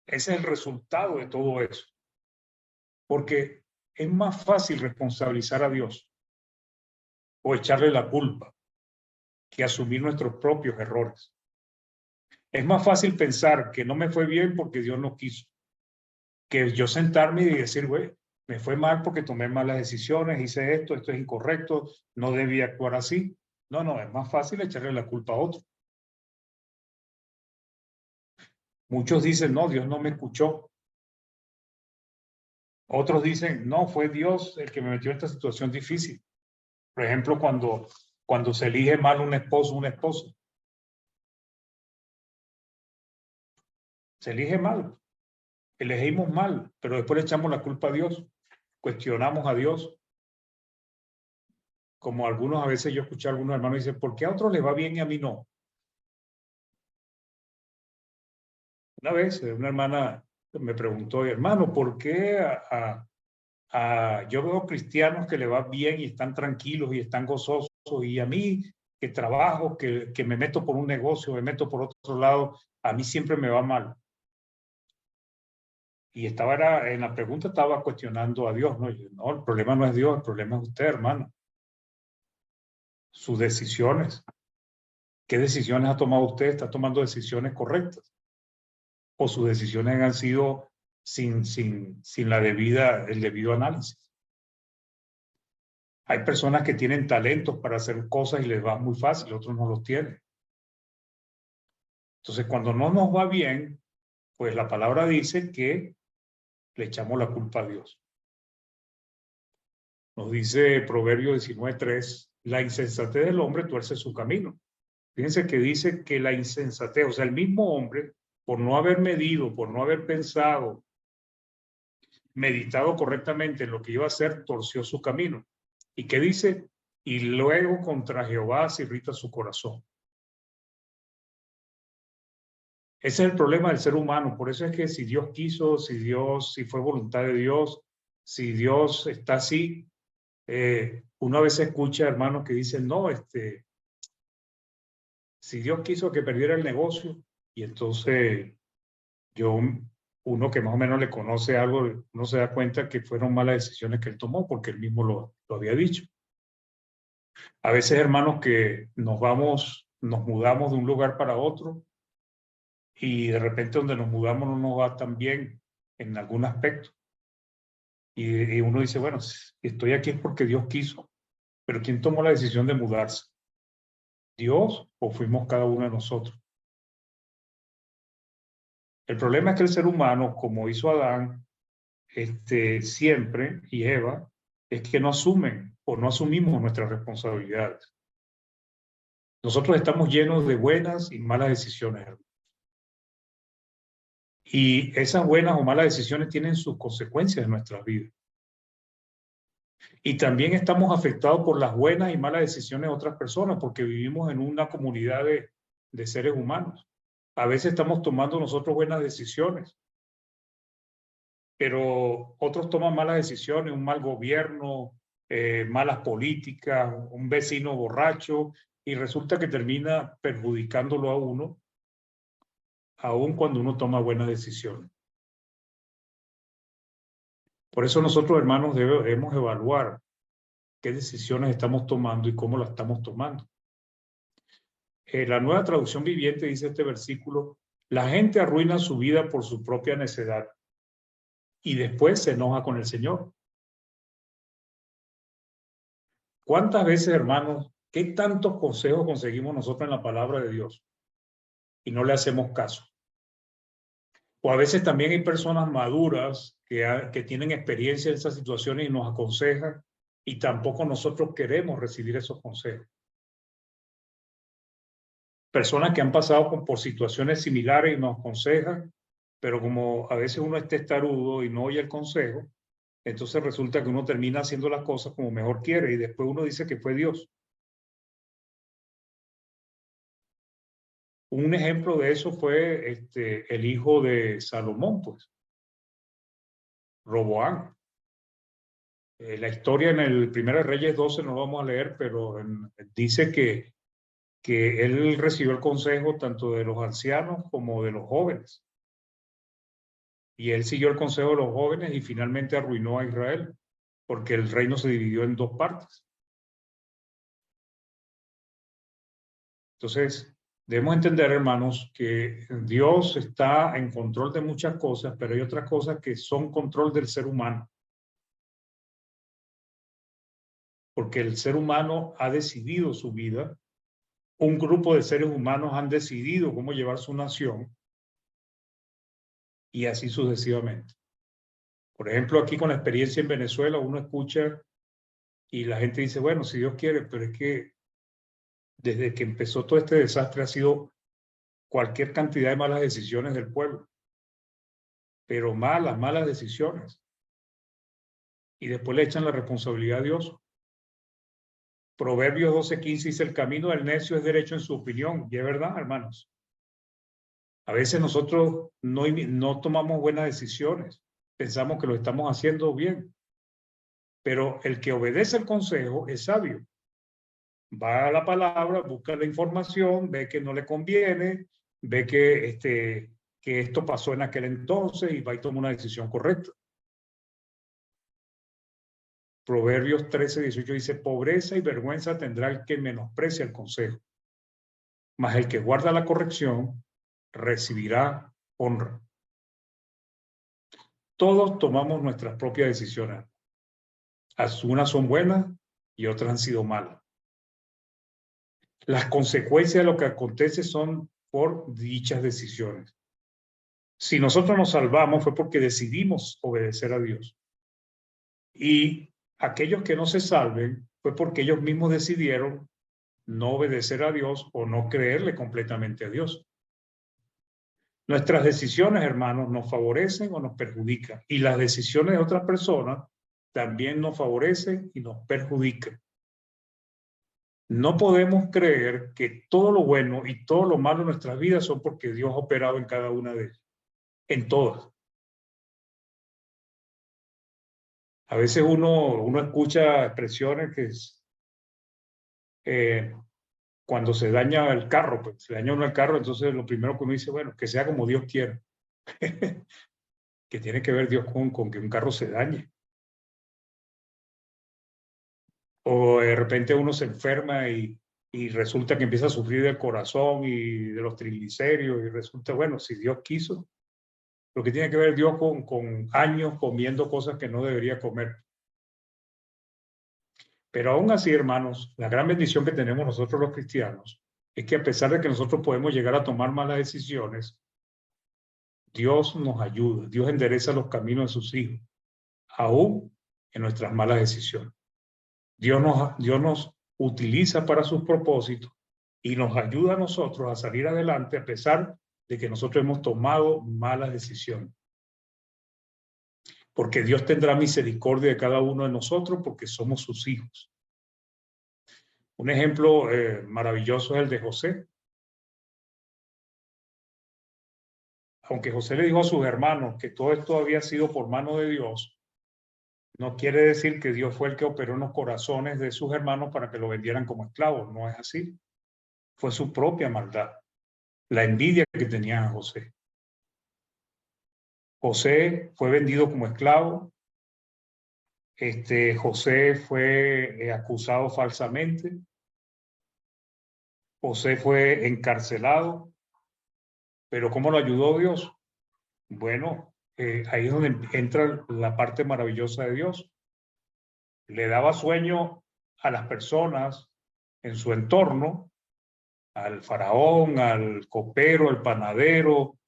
Ese es el resultado de todo eso. Porque es más fácil responsabilizar a Dios o echarle la culpa que asumir nuestros propios errores. Es más fácil pensar que no me fue bien porque Dios no quiso, que yo sentarme y decir, güey, me fue mal porque tomé malas decisiones, hice esto es incorrecto, no debía actuar así. No, es más fácil echarle la culpa a otro. Muchos dicen, no, Dios no me escuchó. Otros dicen, no, fue Dios el que me metió en esta situación difícil. Por ejemplo, cuando se elige mal un esposo o una esposa. Se elige mal, elegimos mal, pero después le echamos la culpa a Dios, cuestionamos a Dios. Como algunos a veces yo escuché a algunos hermanos dicen, ¿por qué a otros les va bien y a mí no? Una vez una hermana me preguntó, hermano, ¿por qué yo veo cristianos que le va bien y están tranquilos y están gozosos y a mí que trabajo, que me meto por un negocio, me meto por otro lado, a mí siempre me va mal? Y en la pregunta estaba cuestionando a Dios, ¿no? Y yo, no, el problema no es Dios, el problema es usted, hermano. Sus decisiones. ¿Qué decisiones ha tomado usted? ¿Está tomando decisiones correctas? ¿O sus decisiones han sido sin el debido análisis? Hay personas que tienen talentos para hacer cosas y les va muy fácil, otros no los tienen. Entonces, cuando no nos va bien, pues la palabra dice que le echamos la culpa a Dios. Nos dice Proverbios 19:3, la insensatez del hombre tuerce su camino. Fíjense que dice que la insensatez, o sea, el mismo hombre, por no haber medido, por no haber pensado, meditado correctamente en lo que iba a hacer, torció su camino. ¿Y qué dice? Y luego contra Jehová se irrita su corazón. Ese es el problema del ser humano. Por eso es que si Dios quiso, si fue voluntad de Dios, si Dios está así, uno a veces escucha hermanos que dicen, no, si Dios quiso que perdiera el negocio, y entonces uno que más o menos le conoce algo, no se da cuenta que fueron malas decisiones que él tomó, porque él mismo lo había dicho. A veces, hermanos, que nos mudamos de un lugar para otro, y de repente donde nos mudamos no nos va tan bien en algún aspecto. Y uno dice, bueno, si estoy aquí es porque Dios quiso, pero ¿quién tomó la decisión de mudarse? ¿Dios o fuimos cada uno de nosotros? El problema es que el ser humano, como hizo Adán, siempre, y Eva, es que no asumen o no asumimos nuestras responsabilidades. Nosotros estamos llenos de buenas y malas decisiones, hermano. Y esas buenas o malas decisiones tienen sus consecuencias en nuestras vidas. Y también estamos afectados por las buenas y malas decisiones de otras personas, porque vivimos en una comunidad de seres humanos. A veces estamos tomando nosotros buenas decisiones, pero otros toman malas decisiones, un mal gobierno, malas políticas, un vecino borracho, y resulta que termina perjudicándolo a uno, aun cuando uno toma buenas decisiones. Por eso nosotros, hermanos, debemos evaluar qué decisiones estamos tomando y cómo las estamos tomando. La Nueva Traducción Viviente dice este versículo, la gente arruina su vida por su propia necedad y después se enoja con el Señor. ¿Cuántas veces, hermanos, qué tantos consejos conseguimos nosotros en la palabra de Dios y no le hacemos caso? O a veces también hay personas maduras que tienen experiencia en esas situaciones y nos aconsejan y tampoco nosotros queremos recibir esos consejos. Personas que han pasado por situaciones similares y nos aconsejan, pero como a veces uno es testarudo y no oye el consejo, entonces resulta que uno termina haciendo las cosas como mejor quiere y después uno dice que fue Dios. Un ejemplo de eso fue el hijo de Salomón, pues. Roboam. La historia en el 1 Reyes 12 no lo vamos a leer, pero dice que él recibió el consejo tanto de los ancianos como de los jóvenes. Y él siguió el consejo de los jóvenes y finalmente arruinó a Israel, porque el reino se dividió en dos partes. Entonces, debemos entender, hermanos, que Dios está en control de muchas cosas, pero hay otras cosas que son control del ser humano. Porque el ser humano ha decidido su vida, un grupo de seres humanos han decidido cómo llevar su nación, y así sucesivamente. Por ejemplo, aquí con la experiencia en Venezuela, uno escucha y la gente dice, bueno, si Dios quiere, pero es que desde que empezó todo este desastre ha sido cualquier cantidad de malas decisiones del pueblo, pero malas decisiones. Y después le echan la responsabilidad a Dios. Proverbios 12:15 dice, el camino del necio es derecho en su opinión. Y es verdad, hermanos. A veces nosotros no tomamos buenas decisiones. Pensamos que lo estamos haciendo bien. Pero el que obedece el consejo es sabio. Va a la palabra, busca la información, ve que no le conviene, ve que esto pasó en aquel entonces y va y toma una decisión correcta. Proverbios 13:18 dice, pobreza y vergüenza tendrá el que menosprecia el consejo, mas el que guarda la corrección recibirá honra. Todos tomamos nuestras propias decisiones. Unas son buenas y otras han sido malas. Las consecuencias de lo que acontece son por dichas decisiones. Si nosotros nos salvamos fue porque decidimos obedecer a Dios. Y aquellos que no se salven fue porque ellos mismos decidieron no obedecer a Dios o no creerle completamente a Dios. Nuestras decisiones, hermanos, nos favorecen o nos perjudican. Y las decisiones de otras personas también nos favorecen y nos perjudican. No podemos creer que todo lo bueno y todo lo malo en nuestras vidas son porque Dios ha operado en cada una de ellas. En todas. A veces uno escucha expresiones que es, cuando se daña el carro, pues se daña uno el carro, entonces lo primero que uno dice, bueno, que sea como Dios quiera. Que tiene que ver Dios con que un carro se dañe. O de repente uno se enferma y resulta que empieza a sufrir del corazón y de los triglicéridos y resulta, bueno, si Dios quiso, lo que tiene que ver Dios con años comiendo cosas que no debería comer. Pero aún así, hermanos, la gran bendición que tenemos nosotros los cristianos es que a pesar de que nosotros podemos llegar a tomar malas decisiones, Dios nos ayuda, Dios endereza los caminos de sus hijos, aún en nuestras malas decisiones. Dios nos utiliza para sus propósitos y nos ayuda a nosotros a salir adelante a pesar de que nosotros hemos tomado malas decisiones. Porque Dios tendrá misericordia de cada uno de nosotros porque somos sus hijos. Un ejemplo maravilloso es el de José. Aunque José le dijo a sus hermanos que todo esto había sido por mano de Dios, no quiere decir que Dios fue el que operó en los corazones de sus hermanos para que lo vendieran como esclavos. No es así. Fue su propia maldad, la envidia que tenían a José. José fue vendido como esclavo. José fue acusado falsamente. José fue encarcelado. Pero ¿cómo lo ayudó Dios? Bueno, ahí es donde entra la parte maravillosa de Dios. Le daba sueño a las personas en su entorno, al faraón, al copero, al panadero,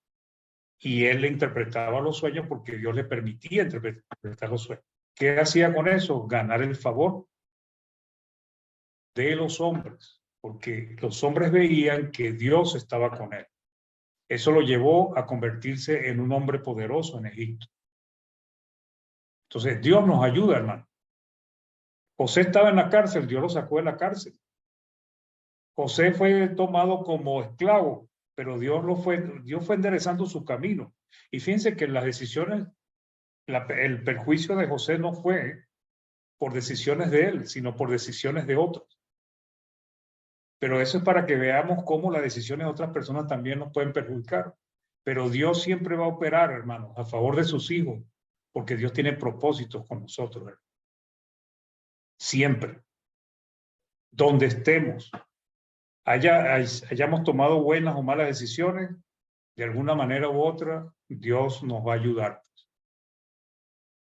y él le interpretaba los sueños porque Dios le permitía interpretar los sueños. ¿Qué hacía con eso? Ganar el favor de los hombres, porque los hombres veían que Dios estaba con él. Eso lo llevó a convertirse en un hombre poderoso en Egipto. Entonces, Dios nos ayuda, hermano. José estaba en la cárcel, Dios lo sacó de la cárcel. José fue tomado como esclavo, pero Dios fue enderezando su camino. Y fíjense que las decisiones el perjuicio de José no fue por decisiones de él, sino por decisiones de otros. Pero eso es para que veamos cómo las decisiones de otras personas también nos pueden perjudicar. Pero Dios siempre va a operar, hermanos, a favor de sus hijos, porque Dios tiene propósitos con nosotros, ¿verdad? Siempre. Donde estemos, hayamos tomado buenas o malas decisiones, de alguna manera u otra, Dios nos va a ayudar.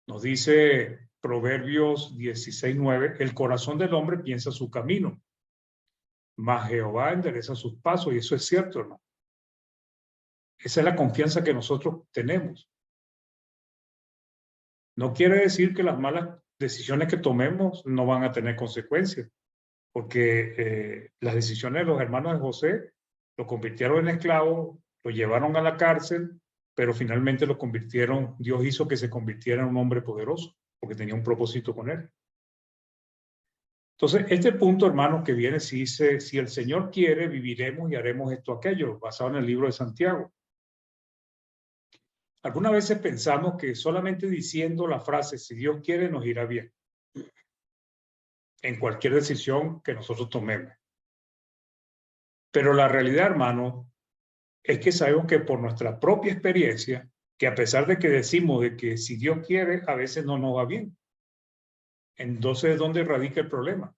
Nos dice Proverbios 16:9, el corazón del hombre piensa su camino, mas Jehová endereza sus pasos, y eso es cierto, hermano. Esa es la confianza que nosotros tenemos. No quiere decir que las malas decisiones que tomemos no van a tener consecuencias, porque las decisiones de los hermanos de José lo convirtieron en esclavo, lo llevaron a la cárcel, pero finalmente lo convirtieron, Dios hizo que se convirtiera en un hombre poderoso, porque tenía un propósito con él. Entonces, este punto, hermanos, que viene, si dice, si el Señor quiere, viviremos y haremos esto, aquello, basado en el libro de Santiago. Algunas veces pensamos que solamente diciendo la frase, si Dios quiere, nos irá bien, en cualquier decisión que nosotros tomemos. Pero la realidad, hermano, es que sabemos que por nuestra propia experiencia, que a pesar de que decimos de que si Dios quiere, a veces no nos va bien. Entonces, ¿dónde radica el problema?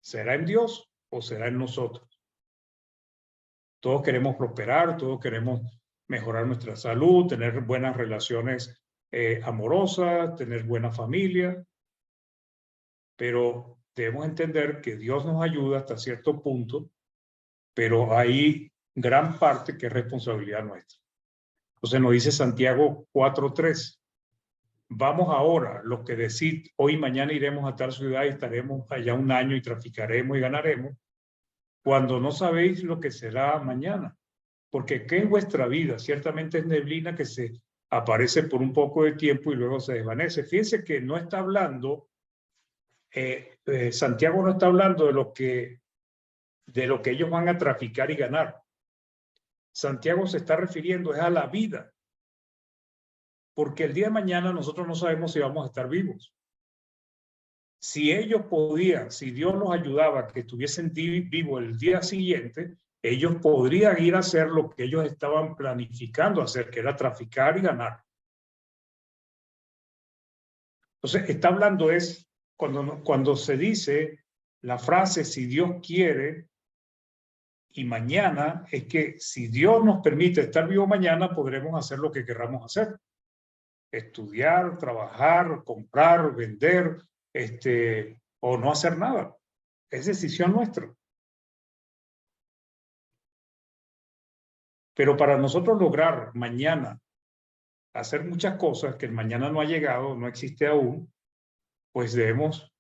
¿Será en Dios o será en nosotros? Todos queremos prosperar, todos queremos mejorar nuestra salud, tener buenas relaciones amorosas, tener buena familia, pero debemos entender que Dios nos ayuda hasta cierto punto, pero hay gran parte que es responsabilidad nuestra. Entonces nos dice Santiago 4:3. Vamos ahora, los que decid, hoy y mañana iremos a tal ciudad y estaremos allá un año y traficaremos y ganaremos, cuando no sabéis lo que será mañana. Porque ¿qué es vuestra vida? Ciertamente es neblina que se aparece por un poco de tiempo y luego se desvanece. Fíjense que no está hablando, Santiago no está hablando de lo que ellos van a traficar y ganar. Santiago se está refiriendo es a la vida. Porque el día de mañana nosotros no sabemos si vamos a estar vivos. Si ellos podían, si Dios los ayudaba a que estuviesen vivos el día siguiente, ellos podrían ir a hacer lo que ellos estaban planificando hacer, que era traficar y ganar. Entonces, está hablando es, cuando se dice la frase, si Dios quiere, y mañana, es que si Dios nos permite estar vivos mañana, podremos hacer lo que querramos hacer. Estudiar, trabajar, comprar, vender, o no hacer nada. Es decisión nuestra. Pero para nosotros lograr mañana hacer muchas cosas que el mañana no ha llegado, no existe aún, pues debemos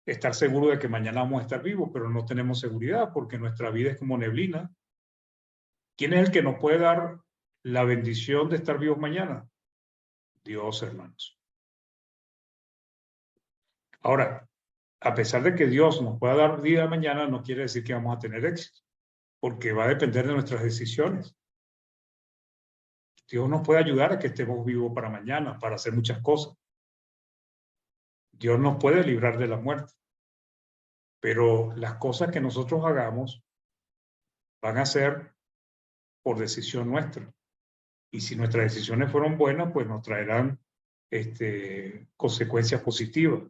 estar seguros de que mañana vamos a estar vivos, pero no tenemos seguridad porque nuestra vida es como neblina. ¿Quién es el que nos puede dar la bendición de estar vivos mañana? Dios, hermanos. Ahora, a pesar de que Dios nos pueda dar vida mañana, no quiere decir que vamos a tener éxito, porque va a depender de nuestras decisiones. Dios nos puede ayudar a que estemos vivos para mañana, para hacer muchas cosas. Dios nos puede librar de la muerte. Pero las cosas que nosotros hagamos van a ser por decisión nuestra. Y si nuestras decisiones fueron buenas, pues nos traerán consecuencias positivas.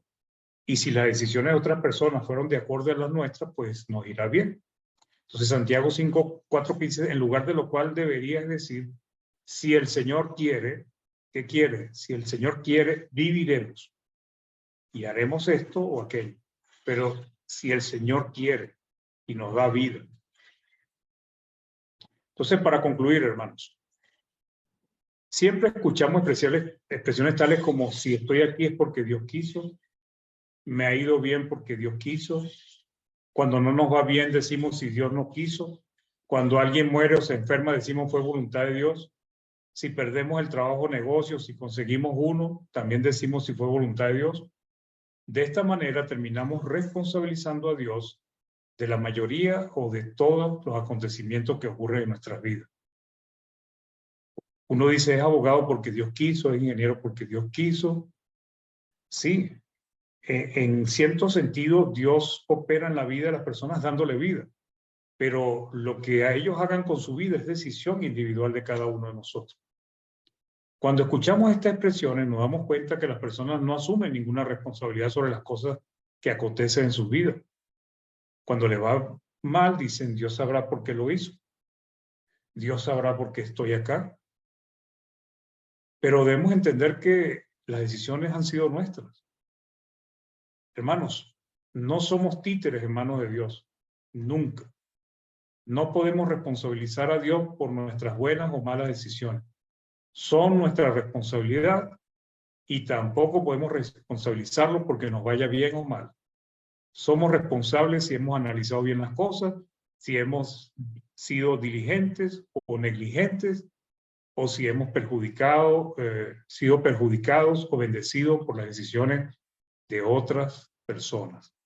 Y si las decisiones de otras personas fueron de acuerdo a las nuestras, pues nos irá bien. Entonces Santiago 5:4 en lugar de lo cual deberías decir, si el Señor quiere, ¿qué quiere? Si el Señor quiere, viviremos y haremos esto o aquello. Pero si el Señor quiere y nos da vida. Entonces, para concluir, hermanos, siempre escuchamos expresiones tales como si estoy aquí es porque Dios quiso, me ha ido bien porque Dios quiso. Cuando no nos va bien decimos si Dios no quiso. Cuando alguien muere o se enferma decimos fue voluntad de Dios. Si perdemos el trabajo o negocio, si conseguimos uno, también decimos si fue voluntad de Dios. De esta manera terminamos responsabilizando a Dios de la mayoría o de todos los acontecimientos que ocurren en nuestras vidas. Uno dice es abogado porque Dios quiso, es ingeniero porque Dios quiso. Sí, en cierto sentido Dios opera en la vida de las personas dándole vida, pero lo que a ellos hagan con su vida es decisión individual de cada uno de nosotros. Cuando escuchamos estas expresiones nos damos cuenta que las personas no asumen ninguna responsabilidad sobre las cosas que acontecen en sus vidas. Cuando le va mal, dicen, Dios sabrá por qué lo hizo. Dios sabrá por qué estoy acá. Pero debemos entender que las decisiones han sido nuestras. Hermanos, no somos títeres en manos de Dios. Nunca. No podemos responsabilizar a Dios por nuestras buenas o malas decisiones. Son nuestra responsabilidad y tampoco podemos responsabilizarlo porque nos vaya bien o mal. Somos responsables si hemos analizado bien las cosas, si hemos sido diligentes o negligentes, o si hemos sido perjudicados o bendecidos por las decisiones de otras personas.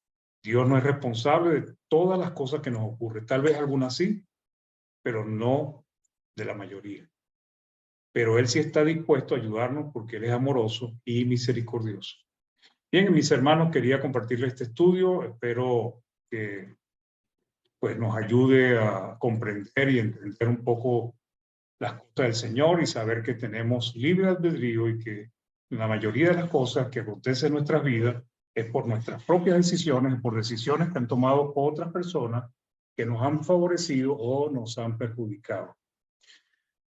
Dios no es responsable de todas las cosas que nos ocurren. Tal vez algunas sí, pero no de la mayoría. Pero Él sí está dispuesto a ayudarnos porque Él es amoroso y misericordioso. Bien, mis hermanos, quería compartirles este estudio. Espero que pues, nos ayude a comprender y entender un poco las cosas del Señor y saber que tenemos libre albedrío y que la mayoría de las cosas que acontecen en nuestras vidas es por nuestras propias decisiones, por decisiones que han tomado otras personas que nos han favorecido o nos han perjudicado.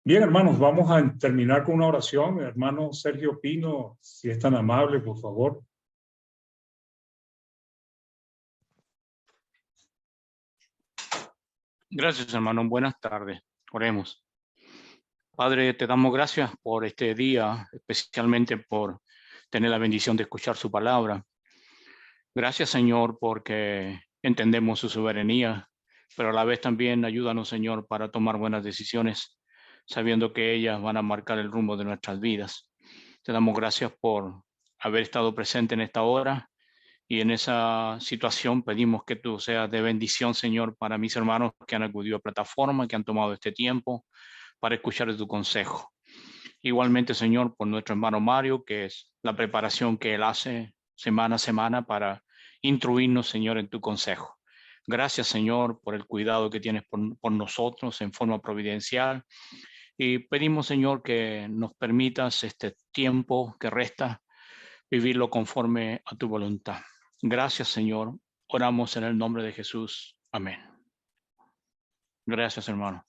Bien, hermanos, vamos a terminar con una oración. Hermano Sergio Pino, si es tan amable, por favor. Gracias, hermano. Buenas tardes. Oremos. Padre, te damos gracias por este día, especialmente por tener la bendición de escuchar su palabra. Gracias, Señor, porque entendemos su soberanía, pero a la vez también ayúdanos, Señor, para tomar buenas decisiones, sabiendo que ellas van a marcar el rumbo de nuestras vidas. Te damos gracias por haber estado presente en esta hora. Y en esa situación pedimos que tú seas de bendición, Señor, para mis hermanos que han acudido a plataforma, que han tomado este tiempo para escuchar tu consejo. Igualmente, Señor, por nuestro hermano Mario, que es la preparación que él hace semana a semana para instruirnos, Señor, en tu consejo. Gracias, Señor, por el cuidado que tienes por nosotros en forma providencial. Y pedimos, Señor, que nos permitas este tiempo que resta vivirlo conforme a tu voluntad. Gracias, Señor. Oramos en el nombre de Jesús. Amén. Gracias, hermano.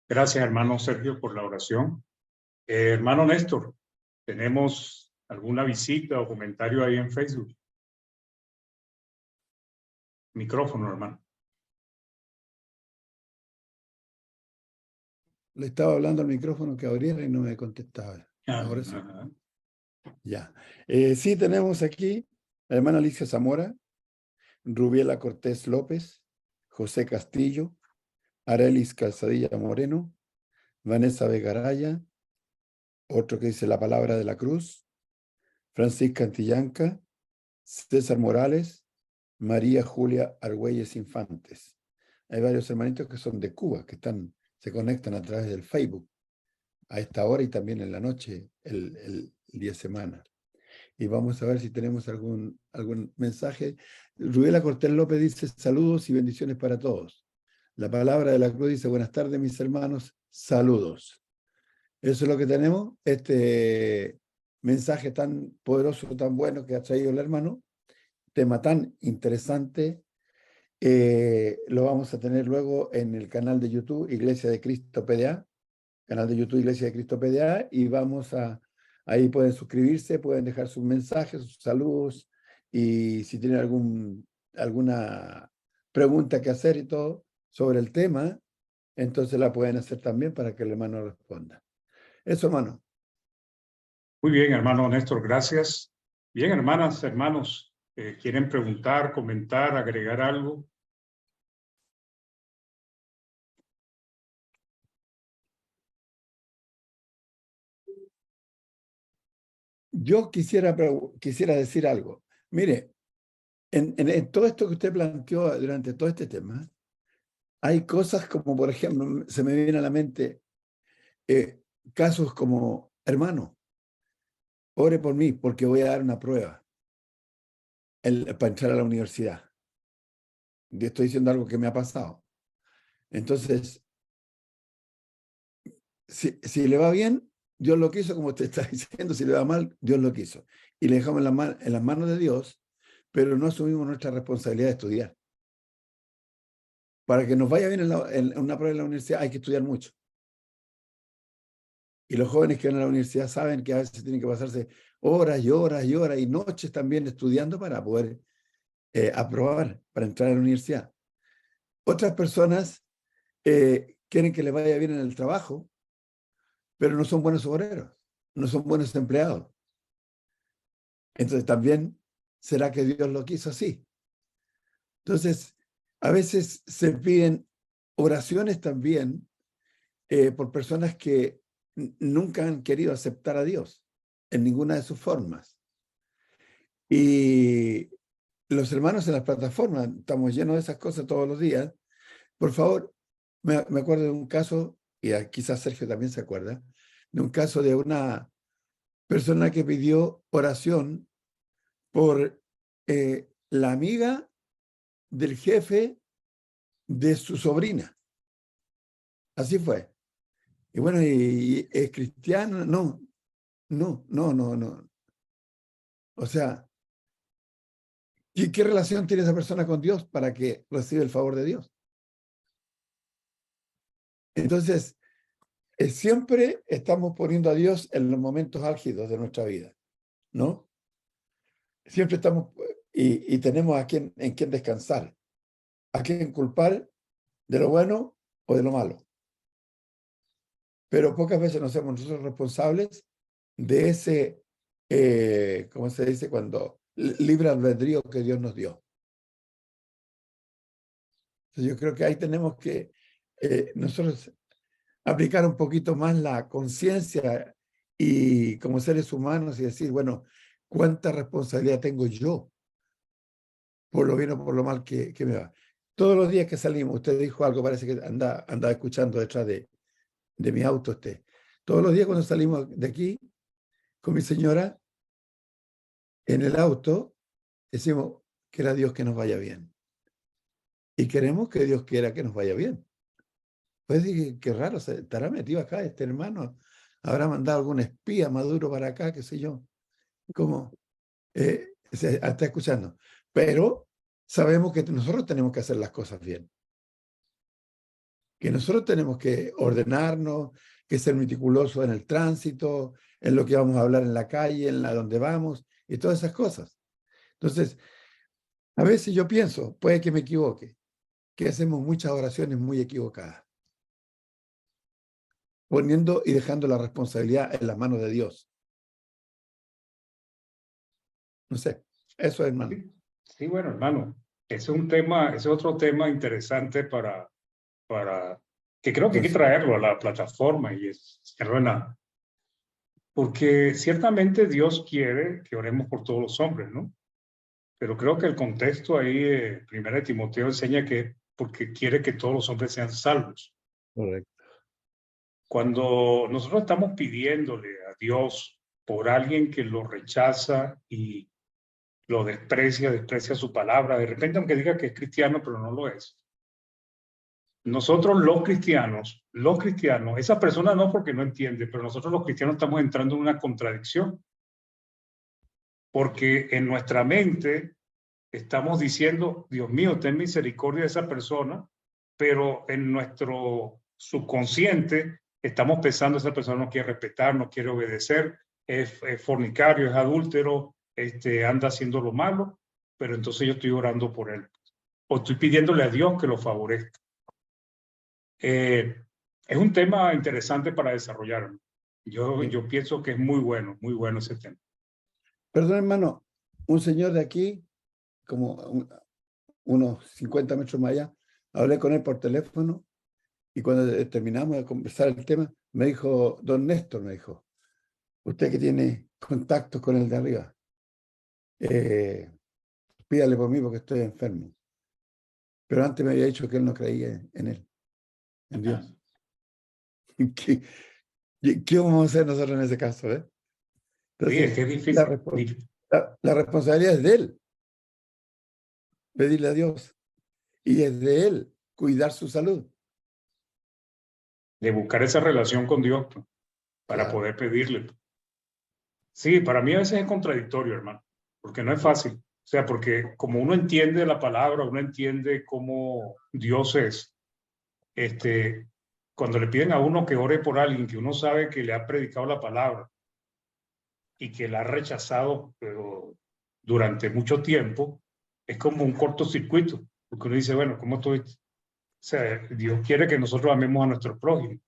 Gracias, hermano Sergio, por la oración. Hermano Néstor, ¿tenemos alguna visita o comentario ahí en Facebook? Micrófono, hermano. Le estaba hablando al micrófono que abriera y no me contestaba. Ahora sí. Ajá. Ya. Sí, tenemos aquí a la hermana Alicia Zamora, Rubiela Cortés López, José Castillo, Arelis Calzadilla Moreno, Vanessa Vegaraya, otro que dice la palabra de la cruz, Francisca Antillanca, César Morales, María Julia Argüelles Infantes. Hay varios hermanitos que son de Cuba, que se conectan a través del Facebook a esta hora y también en la noche, el día de semana. Y vamos a ver si tenemos algún mensaje. Rubiela Cortés López dice saludos y bendiciones para todos. La palabra de la cruz dice buenas tardes mis hermanos, saludos. Eso es lo que tenemos, este mensaje tan poderoso, tan bueno que ha traído el hermano, tema tan interesante. Lo vamos a tener luego en el canal de YouTube Iglesia de Cristo PDA, canal de YouTube Iglesia de Cristo PDA, y ahí pueden suscribirse, pueden dejar sus mensajes, sus saludos, y si tienen alguna pregunta que hacer y todo sobre el tema, entonces la pueden hacer también para que el hermano responda. Eso, hermano. Muy bien, hermano Néstor, gracias. Bien, hermanas, hermanos, ¿quieren preguntar, comentar, agregar algo? Yo quisiera decir algo. Mire, en todo esto que usted planteó durante todo este tema, hay cosas como, por ejemplo, se me viene a la mente casos como, hermano, ore por mí porque voy a dar una prueba para entrar a la universidad. Y estoy diciendo algo que me ha pasado. Entonces, si le va bien, Dios lo quiso, como te está diciendo. Si le va mal, Dios lo quiso. Y le dejamos en las manos de Dios, pero no asumimos nuestra responsabilidad de estudiar. Para que nos vaya bien en una prueba en la universidad hay que estudiar mucho. Y los jóvenes que van a la universidad saben que a veces tienen que pasarse horas y horas y horas y noches también estudiando para poder aprobar, para entrar a la universidad. Otras personas quieren que les vaya bien en el trabajo, pero no son buenos obreros, no son buenos empleados. Entonces también, ¿será que Dios lo quiso así? Entonces, a veces se piden oraciones también por personas que nunca han querido aceptar a Dios en ninguna de sus formas. Y los hermanos en las plataformas, estamos llenos de esas cosas todos los días. Por favor, me acuerdo de un caso, y quizás Sergio también se acuerda, de un caso de una persona que pidió oración por la amiga del jefe de su sobrina. Así fue. Y bueno, y es cristiano, no. O sea, ¿qué relación tiene esa persona con Dios para que reciba el favor de Dios? Entonces, siempre estamos poniendo a Dios en los momentos álgidos de nuestra vida, ¿no? Siempre estamos, y tenemos en quién descansar, a quién culpar de lo bueno o de lo malo. Pero pocas veces nos hacemos nosotros responsables de ese, ¿cómo se dice? Cuando libre albedrío que Dios nos dio. Entonces yo creo que ahí tenemos que nosotros aplicar un poquito más la conciencia y como seres humanos y decir, bueno, ¿cuánta responsabilidad tengo yo por lo bien o por lo mal que me va? Todos los días que salimos, usted dijo algo, parece que anda escuchando detrás de mi auto usted. Todos los días cuando salimos de aquí con mi señora en el auto, decimos, quiera Dios que nos vaya bien. Y queremos que Dios quiera que nos vaya bien. Pues dije, qué raro, se estará metido acá este hermano, habrá mandado algún espía Maduro para acá, qué sé yo. Como se está escuchando. Pero sabemos que nosotros tenemos que hacer las cosas bien. Que nosotros tenemos que ordenarnos, que ser meticulosos en el tránsito, en lo que vamos a hablar en la calle, en la donde vamos, y todas esas cosas. Entonces, a veces yo pienso, puede que me equivoque, que hacemos muchas oraciones muy equivocadas, poniendo y dejando la responsabilidad en las manos de Dios. No sé, eso es, hermano. Sí, bueno, hermano, ese es un tema, ese es otro tema interesante para que creo que hay que traerlo a la plataforma y es nada. Porque ciertamente Dios quiere que oremos por todos los hombres, ¿no? Pero creo que el contexto ahí, 1 Timoteo enseña que porque quiere que todos los hombres sean salvos. Correcto. Cuando nosotros estamos pidiéndole a Dios por alguien que lo rechaza y lo desprecia su palabra, de repente aunque diga que es cristiano, pero no lo es. Nosotros los cristianos, esa persona no porque no entiende, pero nosotros los cristianos estamos entrando en una contradicción. Porque en nuestra mente estamos diciendo, Dios mío, ten misericordia de esa persona, pero en nuestro subconsciente estamos pensando, esa persona no quiere respetar, no quiere obedecer, es fornicario, es adúltero, anda haciendo lo malo, pero entonces yo estoy orando por él. O estoy pidiéndole a Dios que lo favorezca. Es un tema interesante para desarrollar. Yo pienso que es muy bueno ese tema. Perdón, hermano, un señor de aquí, como unos 50 metros más allá, hablé con él por teléfono y cuando terminamos de conversar el tema, me dijo, don Néstor, me dijo, usted que tiene contactos con el de arriba, pídale por mí porque estoy enfermo. pero antes me había dicho que él no creía en él, en Dios. ¿Qué vamos a hacer nosotros en ese caso? Sí, Entonces, es que es la, difícil. la responsabilidad es de él, pedirle a Dios, y es de él cuidar su salud. De buscar esa relación con Dios pues, para Claro. poder pedirle. Sí, para mí a veces es contradictorio, hermano, porque no es fácil. O sea, porque como uno entiende la palabra, uno entiende cómo Dios es, cuando le piden a uno que ore por alguien que uno sabe que le ha predicado la palabra y que la ha rechazado pero durante mucho tiempo, es como un cortocircuito, porque uno dice, bueno, ¿cómo estoy? O sea, Dios quiere que nosotros amemos a nuestro prójimo,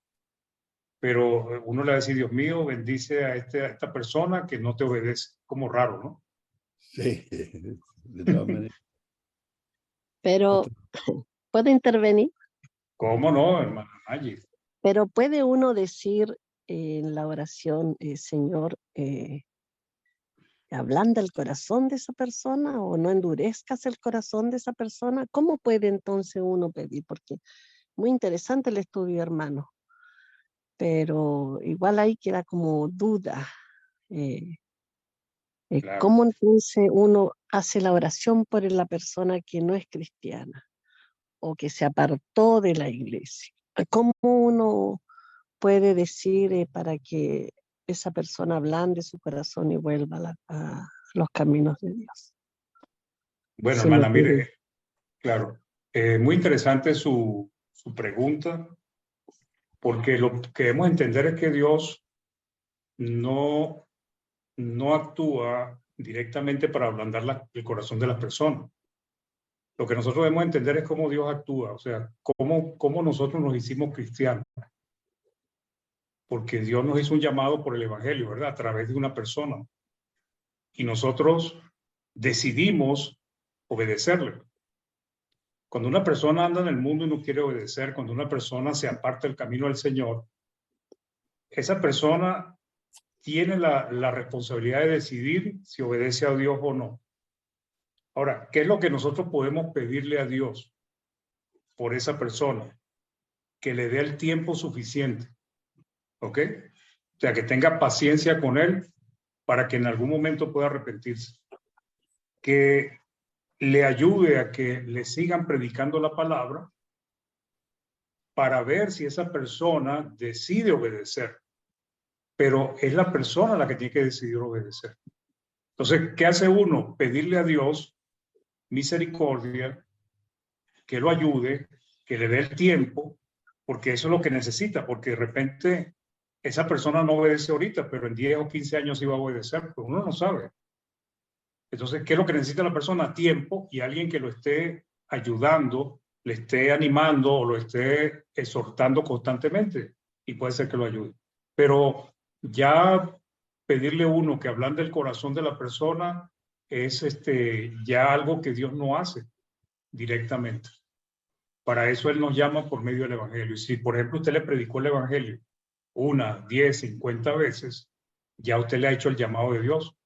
pero uno le va a decir, Dios mío, bendice a esta persona que no te obedece. Como raro, ¿no? Sí, de todas maneras. Pero puede intervenir, ¿Cómo no, hermano Maggi? pero puede uno decir en la oración, Señor, ablanda el corazón de esa persona o no endurezcas el corazón de esa persona. ¿Cómo puede entonces uno pedir? Porque muy interesante el estudio, hermano, pero igual ahí queda como duda. Claro. ¿Cómo entonces uno hace la oración por la persona que no es cristiana o que se apartó de la iglesia? ¿Cómo uno puede decir para que esa persona ablande su corazón y vuelva a los caminos de Dios? Bueno, Si me hermana, puede. mire, claro, muy interesante su pregunta, porque lo que debemos entender es que Dios no actúa directamente para ablandar el corazón de las personas. Lo que nosotros debemos entender es cómo Dios actúa, o sea, cómo nosotros nos hicimos cristianos. Porque Dios nos hizo un llamado por el Evangelio, ¿verdad? A través de una persona. Y nosotros decidimos obedecerle. Cuando una persona anda en el mundo y no quiere obedecer, cuando una persona se aparta del camino del Señor, esa persona tiene la responsabilidad de decidir si obedece a Dios o no. Ahora, ¿qué es lo que nosotros podemos pedirle a Dios por esa persona? Que le dé el tiempo suficiente, ¿ok? O sea, que tenga paciencia con él para que en algún momento pueda arrepentirse. Que le ayude a que le sigan predicando la palabra para ver si esa persona decide obedecer. Pero es la persona la que tiene que decidir obedecer. Entonces, ¿qué hace uno? Pedirle a Dios misericordia, que lo ayude, que le dé el tiempo, porque eso es lo que necesita, porque de repente esa persona no obedece ahorita, pero en 10 o 15 años iba a obedecer, pues uno no sabe. Entonces, ¿qué es lo que necesita la persona? Tiempo y alguien que lo esté ayudando, le esté animando o lo esté exhortando constantemente y puede ser que lo ayude. Pero ya pedirle uno que ablande el corazón de la persona es ya algo que Dios no hace directamente. Para eso Él nos llama por medio del Evangelio. Y si, por ejemplo, usted le predicó el Evangelio 1, 10, 50 veces, ya usted le ha hecho el llamado de Dios.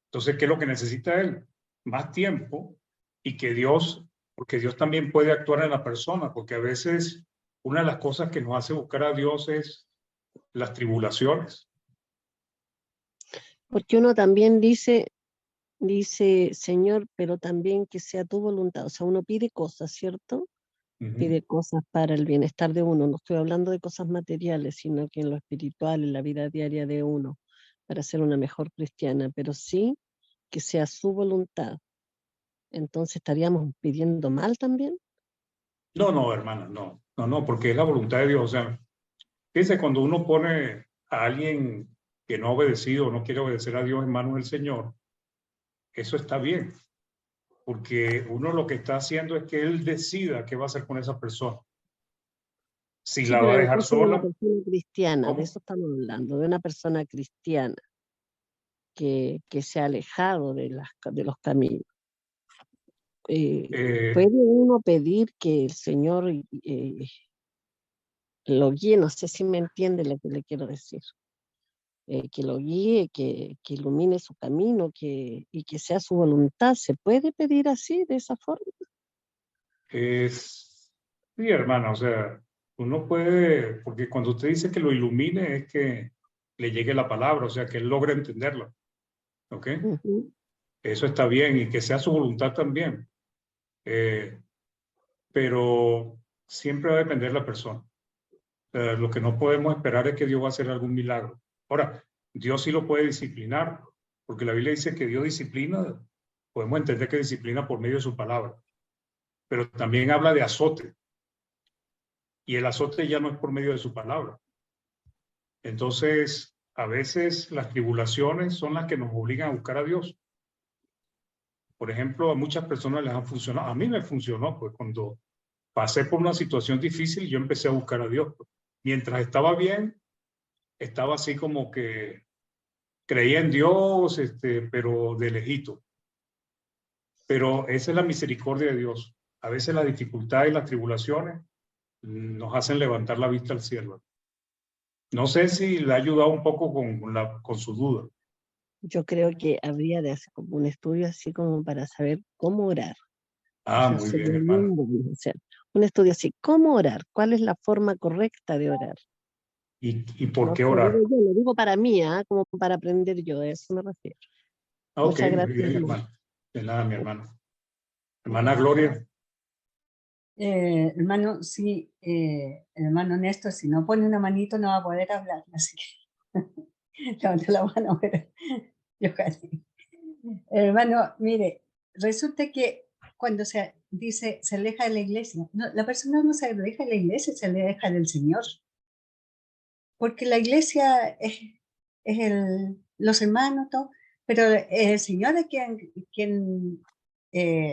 Entonces, ¿qué es lo que necesita él? Más tiempo y que Dios, porque Dios también puede actuar en la persona, porque a veces una de las cosas que nos hace buscar a Dios es las tribulaciones. Porque uno también dice, Señor, pero también que sea tu voluntad. O sea, uno pide cosas, ¿cierto? Pide cosas para el bienestar de uno. No estoy hablando de cosas materiales, sino que en lo espiritual, en la vida diaria de uno, para ser una mejor cristiana, pero sí que sea su voluntad. Entonces, ¿estaríamos pidiendo mal también? No, hermana, no, porque es la voluntad de Dios. O sea, fíjense, cuando uno pone a alguien que no ha obedecido o no quiere obedecer a Dios en manos del Señor, eso está bien, porque uno lo que está haciendo es que Él decida qué va a hacer con esa persona. Si Sí, la pero va a en el dejar caso de una sola, persona cristiana, de ¿cómo? eso estamos hablando, de una persona cristiana que se ha alejado de los caminos. ¿Puede uno pedir que el Señor lo guíe? No sé si me entiende lo que le quiero decir. Que lo guíe, que ilumine su camino, y que sea su voluntad. ¿Se puede pedir así, de esa forma? Sí, hermana, o sea, uno puede, porque cuando usted dice que lo ilumine es que le llegue la palabra, o sea, que él logre entenderla. ¿Ok? Ujú. Eso está bien y que sea su voluntad también. Pero siempre va a depender de la persona. Lo que no podemos esperar es que Dios va a hacer algún milagro. Ahora, Dios sí lo puede disciplinar, porque la Biblia dice que Dios disciplina, podemos entender que disciplina por medio de su palabra, pero también habla de azote, y el azote ya no es por medio de su palabra. Entonces, a veces las tribulaciones son las que nos obligan a buscar a Dios. Por ejemplo, a muchas personas les han funcionado, a mí me funcionó, pues cuando pasé por una situación difícil, yo empecé a buscar a Dios. Mientras estaba bien, estaba así como que creía en Dios, pero de lejito. Pero esa es la misericordia de Dios. A veces la dificultad y las tribulaciones nos hacen levantar la vista al cielo. No sé si le ha ayudado un poco con su duda. Yo creo que habría de hacer como un estudio así como para saber cómo orar. Ah, Eso muy sería bien, bien hermano. bueno hacer. Un estudio así, ¿cómo orar? ¿Cuál es la forma correcta de orar? ¿Y por No qué sé, orar? digo yo, lo digo para mí, como para aprender yo, a eso me refiero. Ok, Muchas muy gracias, bien, hermano. hermano. De nada, mi hermano. Hermana Gloria. Hermano, sí, hermano Néstor, si no pone una manito no va a poder hablar, así que levante la mano, pero yo casi. Hermano, mire, resulta que cuando se dice se aleja de la iglesia, no, la persona no se aleja de la iglesia, se aleja del Señor, porque la iglesia es los hermanos, todo, pero el Señor es quien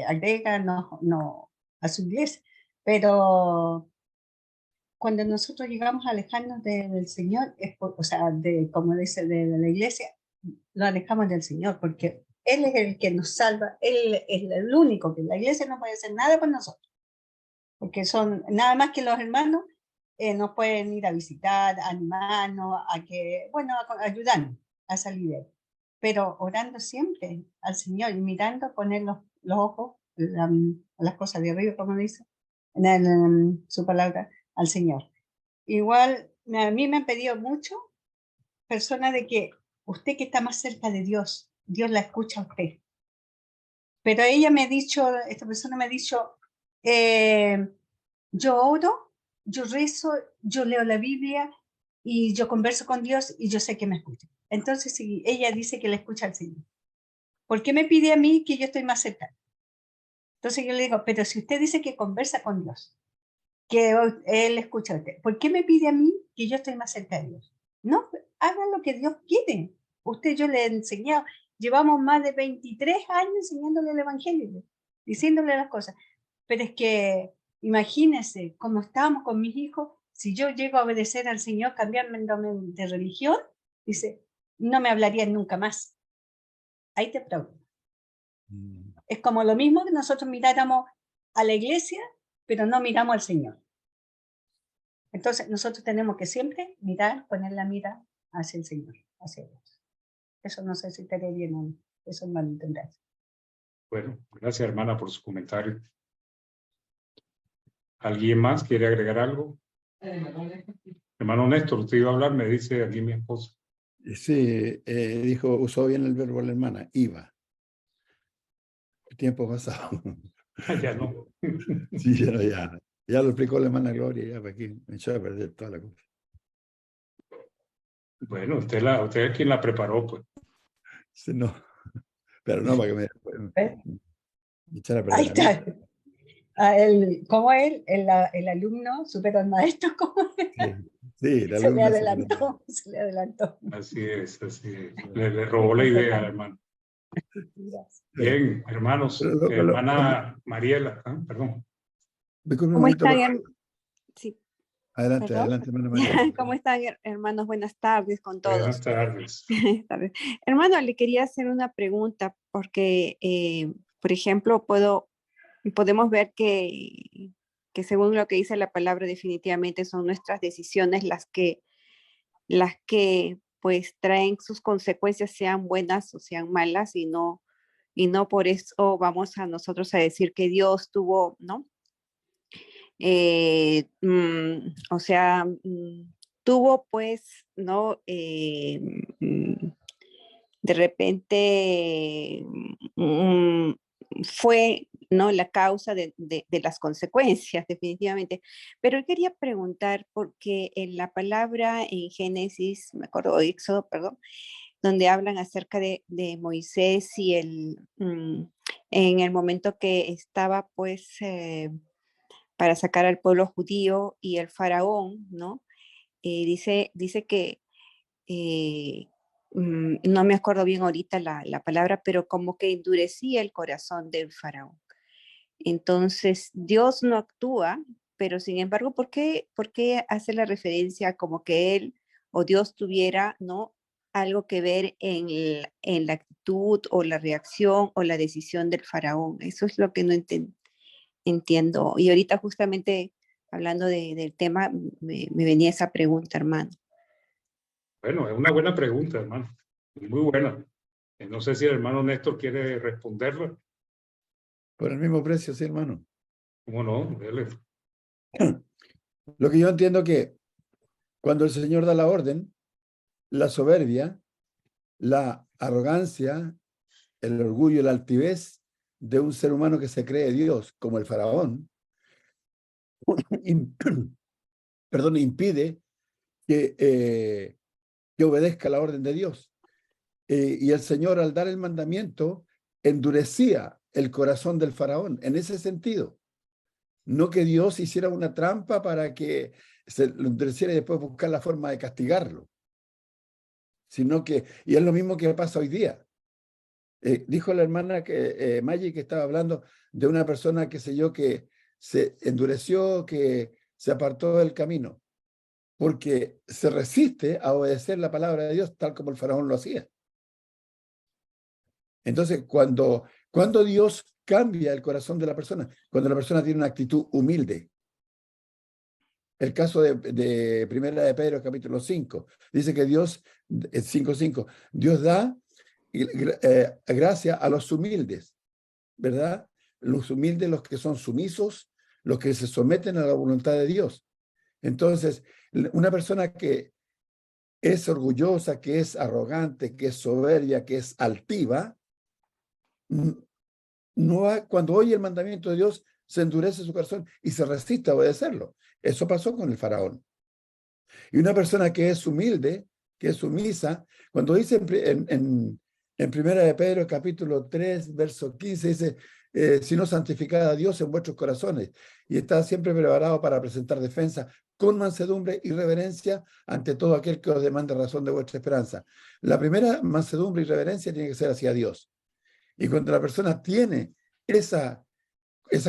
agrega no, a su iglesia, pero cuando nosotros llegamos a alejarnos del Señor, o sea, como dice, de la iglesia, lo alejamos del Señor, porque Él es el que nos salva, Él es el único, que la iglesia no puede hacer nada por nosotros, porque son nada más que los hermanos, nos pueden ir a visitar, a animarnos, a que, bueno, a ayudarnos a salir de él. Pero orando siempre al Señor y mirando, poner los ojos, las cosas de arriba, como dice, en su palabra, al Señor. Igual, a mí me han pedido mucho personas de que usted que está más cerca de Dios, Dios la escucha a usted. Pero ella me ha dicho, esta persona me ha dicho, yo oro, yo rezo, yo leo la Biblia y yo converso con Dios y yo sé que me escucha. Entonces, si ella dice que le escucha al Señor, ¿por qué me pide a mí que yo estoy más cerca? Entonces yo le digo, pero si usted dice que conversa con Dios, que Él escucha a usted, ¿por qué me pide a mí que yo estoy más cerca de Dios? No, haga lo que Dios quiere. Usted, yo le he enseñado, llevamos más de 23 años enseñándole el Evangelio, diciéndole las cosas. Pero es que imagínense, como estábamos con mis hijos, si yo llego a obedecer al Señor cambiándome de religión, dice, no me hablarían nunca más. Ahí te pregunto. Es como lo mismo que nosotros miráramos a la iglesia, pero no miramos al Señor. Entonces nosotros tenemos que siempre mirar, poner la mira hacia el Señor, hacia Dios. Eso no sé si estaré bien o no, eso no lo entenderás. Bueno, gracias, hermana, por su comentario. ¿Alguien más quiere agregar algo? Hermano Néstor, usted iba a hablar, me dice aquí mi esposa. Sí, dijo, usó bien el verbo la hermana, iba. Tiempo pasado. Ya no. Sí, ya lo explicó la hermana Gloria, ya para aquí me echó a perder toda la cosa. Bueno, usted es quien la preparó, pues. Sí, no, pero no para que me echara a Ahí perder a mí. está. ¿Cómo es? El alumno supera al maestro, ¿cómo es? Sí, la Se le alumna adelantó, se le adelantó. Así es, así es. Le robó la idea, hermano. Bien, hermanos, hermana Mariela, perdón. Disculpe un ¿Cómo momento, están? Sí, adelante, perdón. adelante, hermana María. ¿Cómo están, hermanos? Buenas tardes con Buenas todos. tardes. Hermano, le quería hacer una pregunta porque, por ejemplo, podemos ver que según lo que dice la palabra, definitivamente son nuestras decisiones las que pues traen sus consecuencias, sean buenas o sean malas, y no por eso vamos a nosotros a decir que Dios tuvo, ¿no? O sea, tuvo pues, ¿no? De repente fue, ¿no? La causa de las consecuencias, definitivamente. Pero yo quería preguntar, porque en la palabra en Génesis, me acuerdo, Éxodo, perdón, donde hablan acerca de Moisés y en el momento que estaba pues para sacar al pueblo judío y el faraón, ¿no? Dice que, no me acuerdo bien ahorita la palabra, pero como que endurecía el corazón del faraón. Entonces, Dios no actúa, pero sin embargo, por qué hace la referencia como que él o Dios tuviera, ¿no? Algo que ver en la actitud o la reacción o la decisión del faraón? Eso es lo que no entiendo. Y ahorita justamente hablando del tema, me venía esa pregunta, hermano. Bueno, es una buena pregunta, hermano. Muy buena. No sé si el hermano Néstor quiere responderla. Por el mismo precio, sí, hermano. ¿Cómo no? Dele. Lo que yo entiendo que cuando el Señor da la orden, la soberbia, la arrogancia, el orgullo, la altivez de un ser humano que se cree Dios, como el faraón, impide que obedezca la orden de Dios. Y el Señor, al dar el mandamiento, endurecía el corazón del faraón en ese sentido. No que Dios hiciera una trampa para que se lo endureciera y después buscar la forma de castigarlo, sino que, y es lo mismo que pasa hoy día. Dijo la hermana Maggie, que estaba hablando de una persona, qué sé yo, que se endureció, que se apartó del camino, porque se resiste a obedecer la palabra de Dios tal como el faraón lo hacía. Entonces, cuando Dios cambia el corazón de la persona, cuando la persona tiene una actitud humilde. El caso de Primera de Pedro, capítulo 5, dice que Dios, 5:5, Dios da gracia a los humildes, ¿verdad? Los humildes, los que son sumisos, los que se someten a la voluntad de Dios. Entonces, una persona que es orgullosa, que es arrogante, que es soberbia, que es altiva, cuando oye el mandamiento de Dios, se endurece su corazón y se resiste a obedecerlo. Eso pasó con el faraón. Y una persona que es humilde, que es sumisa, cuando dice en Primera de Pedro, capítulo 3, verso 15, dice, sino santificad a Dios en vuestros corazones y está siempre preparado para presentar defensa con mansedumbre y reverencia ante todo aquel que os demande razón de vuestra esperanza. La primera mansedumbre y reverencia tiene que ser hacia Dios. Y cuando la persona tiene esas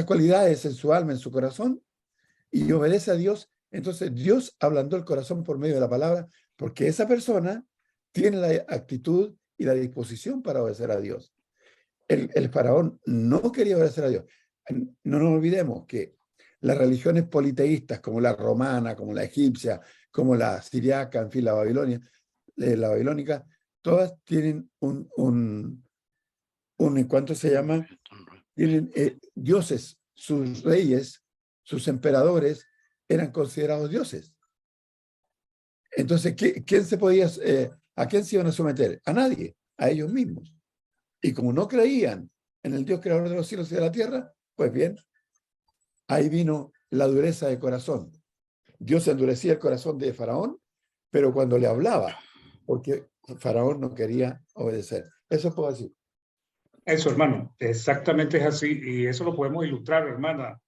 cualidades en su alma, en su corazón, y obedece a Dios, entonces Dios ablandó el corazón por medio de la palabra, porque esa persona tiene la actitud y la disposición para obedecer a Dios. El faraón no quería obedecer a Dios. No nos olvidemos que las religiones politeístas, como la romana, como la egipcia, como la siriaca, en fin, la babilónica, todas tienen ¿cuánto se llama? Tienen dioses, sus reyes, sus emperadores eran considerados dioses. Entonces, ¿a quién se iban a someter? A nadie, a ellos mismos. Y como no creían en el Dios creador de los cielos y de la tierra, pues bien, ahí vino la dureza de corazón. Dios endurecía el corazón de Faraón, pero cuando le hablaba, porque Faraón no quería obedecer. Eso puedo decir. Eso, hermano, exactamente es así. Y eso lo podemos ilustrar, hermana.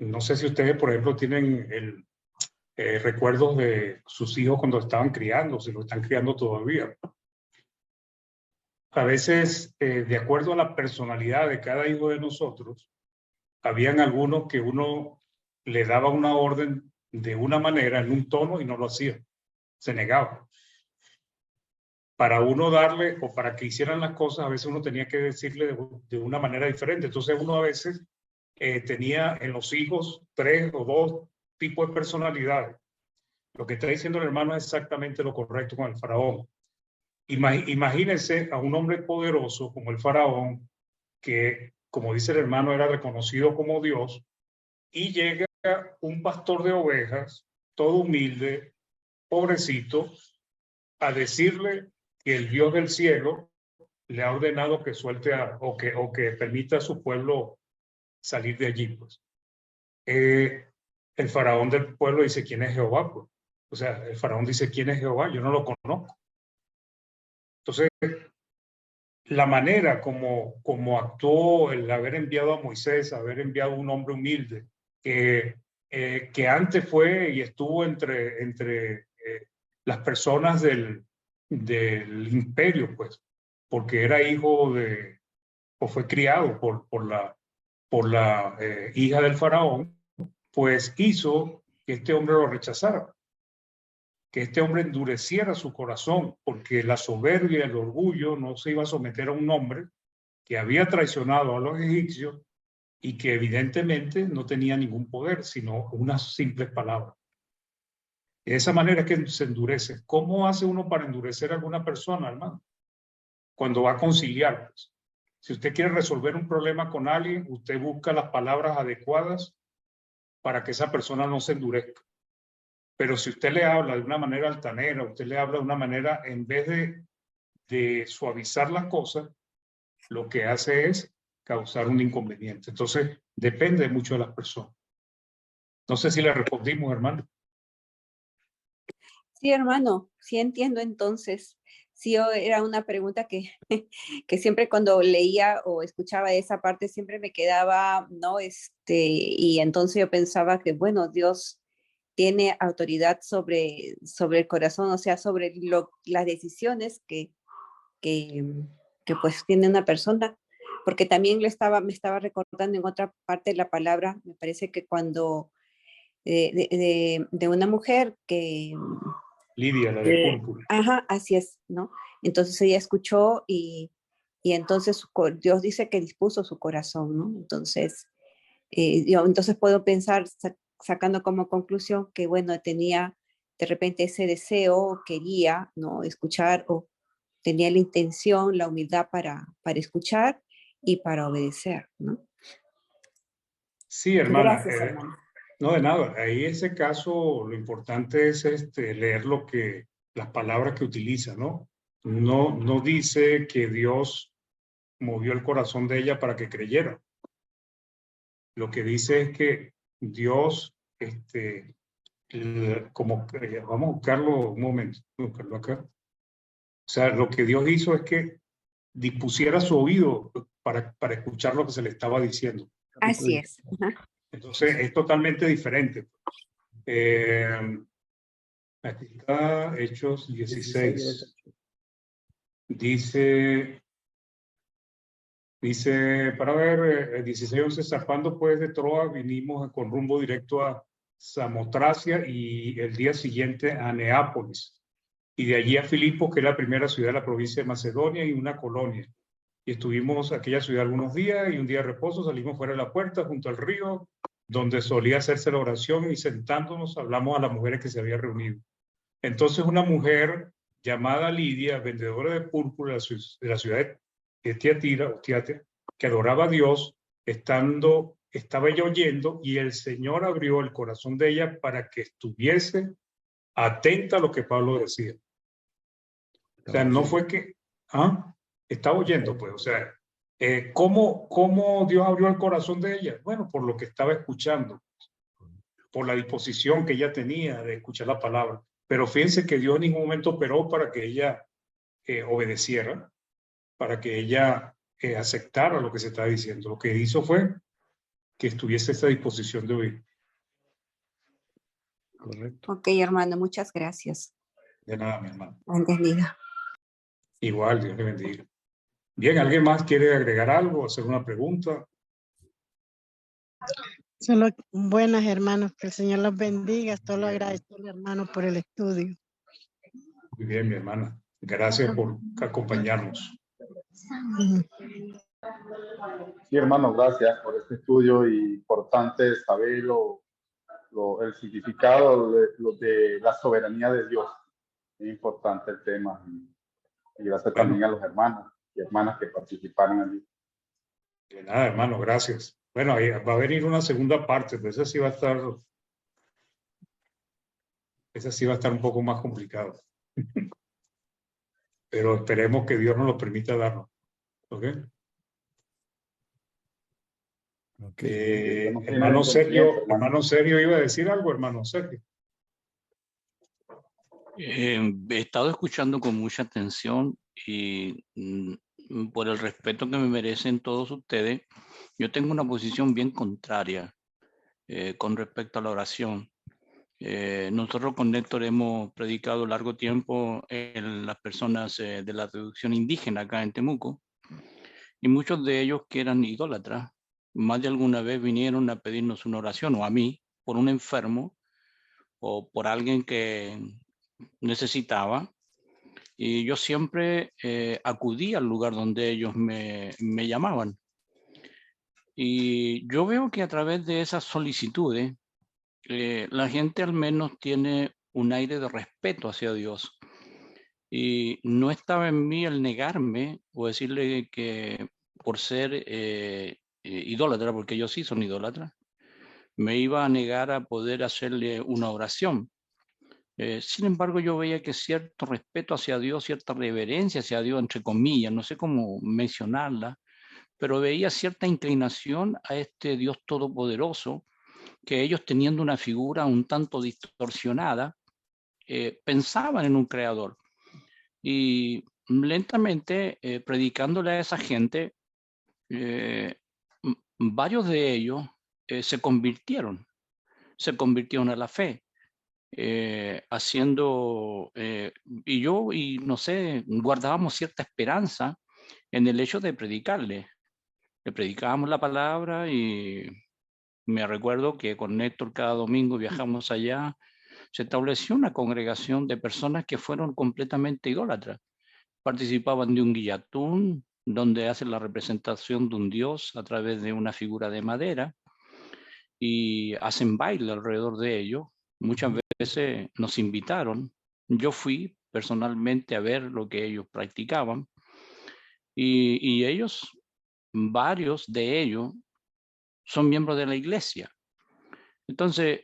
No sé si ustedes, por ejemplo, tienen recuerdos de sus hijos cuando estaban criando, si lo están criando todavía. A veces, de acuerdo a la personalidad de cada hijo de nosotros, habían algunos que uno le daba una orden de una manera, en un tono, y no lo hacía. Se negaba. Para uno darle, o para que hicieran las cosas, a veces uno tenía que decirle de una manera diferente. Entonces uno a veces tenía en los hijos 3 o 2 tipos de personalidades. Lo que está diciendo el hermano es exactamente lo correcto con el faraón. Imagínense a un hombre poderoso como el faraón, que, como dice el hermano, era reconocido como Dios, y llega un pastor de ovejas, todo humilde, pobrecito, a decirle que el Dios del cielo le ha ordenado que suelte o que permita a su pueblo salir de allí, pues. El faraón del pueblo dice, ¿quién es Jehová? Pues? O sea, el faraón dice, ¿quién es Jehová? Yo no lo conozco. Entonces, la manera como actuó el haber enviado a Moisés, haber enviado a un hombre humilde, que antes fue y estuvo entre las personas del imperio, pues, porque era hijo de, o fue criado por la hija del faraón, pues hizo que este hombre lo rechazara, que este hombre endureciera su corazón, porque la soberbia, el orgullo no se iba a someter a un hombre que había traicionado a los egipcios y que evidentemente no tenía ningún poder, sino unas simples palabras. De esa manera es que se endurece. ¿Cómo hace uno para endurecer a alguna persona, hermano? Cuando va a conciliar. Pues. Si usted quiere resolver un problema con alguien, usted busca las palabras adecuadas para que esa persona no se endurezca. Pero si usted le habla de una manera altanera, usted le habla de una manera, en vez de suavizar las cosas, lo que hace es causar un inconveniente. Entonces, depende mucho de las personas. No sé si le respondimos, hermano. Sí, hermano, sí entiendo entonces. Sí, era una pregunta que, que siempre cuando leía o escuchaba esa parte siempre me quedaba, ¿no? Y entonces yo pensaba que, bueno, Dios tiene autoridad sobre el corazón, o sea, sobre las decisiones que pues tiene una persona. Porque también me estaba recordando en otra parte de la palabra, me parece que cuando de una mujer que... Lidia, la de púrpura. Ajá, así es, ¿no? Entonces ella escuchó y entonces Dios dice que dispuso su corazón, ¿no? Entonces, yo entonces puedo pensar, sacando como conclusión que, bueno, tenía de repente ese deseo, quería, ¿no? Escuchar o tenía la intención, la humildad para escuchar y para obedecer, ¿no? Sí, hermana. Gracias, hermano. No, de nada. Ahí ese caso, lo importante es leer las palabras que utiliza, ¿no? No dice que Dios movió el corazón de ella para que creyera. Lo que dice es que Dios, vamos a buscarlo un momento, vamos a buscarlo acá. O sea, lo que Dios hizo es que dispusiera su oído para escuchar lo que se le estaba diciendo. Así es. Ajá. Entonces, es totalmente diferente. Aquí está, Hechos 16. Dice, para ver, 16:11, zarpando pues de Troa, vinimos con rumbo directo a Samotracia y el día siguiente a Neápolis. Y de allí a Filipos, que es la primera ciudad de la provincia de Macedonia y una colonia. Y estuvimos en aquella ciudad algunos días y un día de reposo salimos fuera de la puerta junto al río, donde solía hacerse la oración y sentándonos hablamos a las mujeres que se habían reunido. Entonces una mujer llamada Lidia, vendedora de púrpura de la ciudad de Tiatira, que adoraba a Dios, estaba ella oyendo y el Señor abrió el corazón de ella para que estuviese atenta a lo que Pablo decía. O sea, no fue que... estaba oyendo, pues, o sea, ¿cómo Dios abrió el corazón de ella? Bueno, por lo que estaba escuchando, por la disposición que ella tenía de escuchar la palabra. Pero fíjense que Dios en ningún momento operó para que ella obedeciera, para que ella aceptara lo que se está diciendo. Lo que hizo fue que estuviese esa disposición de oír. Correcto. Ok, hermano, muchas gracias. De nada, mi hermano. Entendido. Igual, Dios le bendiga. Bien, ¿alguien más quiere agregar algo, hacer una pregunta? Solo buenas, hermanos, que el Señor los bendiga. Solo agradecerle, hermano, por el estudio. Muy bien, mi hermana. Gracias por acompañarnos. Sí, hermano, gracias por este estudio y importante saber el significado de la soberanía de Dios. Es importante el tema. Y gracias también a los hermanos y hermanas que participaron allí. De nada, hermano, gracias. Bueno, ahí va a venir una segunda parte, pero esa sí va a estar un poco más complicado. Pero esperemos que Dios nos lo permita darnos. ¿Ok? Okay. Hermano Sergio iba a decir algo, hermano Sergio. He estado escuchando con mucha atención y por el respeto que me merecen todos ustedes, yo tengo una posición bien contraria con respecto a la oración. Nosotros con Néstor hemos predicado largo tiempo en las personas de la traducción indígena acá en Temuco, y muchos de ellos que eran idólatras, más de alguna vez vinieron a pedirnos una oración, o a mí, por un enfermo, o por alguien que necesitaba, y yo siempre acudí al lugar donde ellos me llamaban. Y yo veo que a través de esas solicitudes, la gente al menos tiene un aire de respeto hacia Dios. Y no estaba en mí el negarme o decirle que por ser idólatra, porque ellos sí son idólatras, me iba a negar a poder hacerle una oración. Sin embargo, yo veía que cierto respeto hacia Dios, cierta reverencia hacia Dios, entre comillas, no sé cómo mencionarla, pero veía cierta inclinación a este Dios todopoderoso, que ellos teniendo una figura un tanto distorsionada, pensaban en un creador. Y lentamente, predicándole a esa gente, varios de ellos se convirtieron a la fe. Haciendo, y no sé, guardábamos cierta esperanza en el hecho de predicarle. Le predicábamos la palabra y me recuerdo que con Néstor cada domingo viajamos allá. Se estableció una congregación de personas que fueron completamente idólatras. Participaban de un guillatún, donde hacen la representación de un dios a través de una figura de madera y hacen baile alrededor de ello. Muchas veces nos invitaron. Yo fui personalmente a ver lo que ellos practicaban y ellos, varios de ellos, son miembros de la iglesia. Entonces,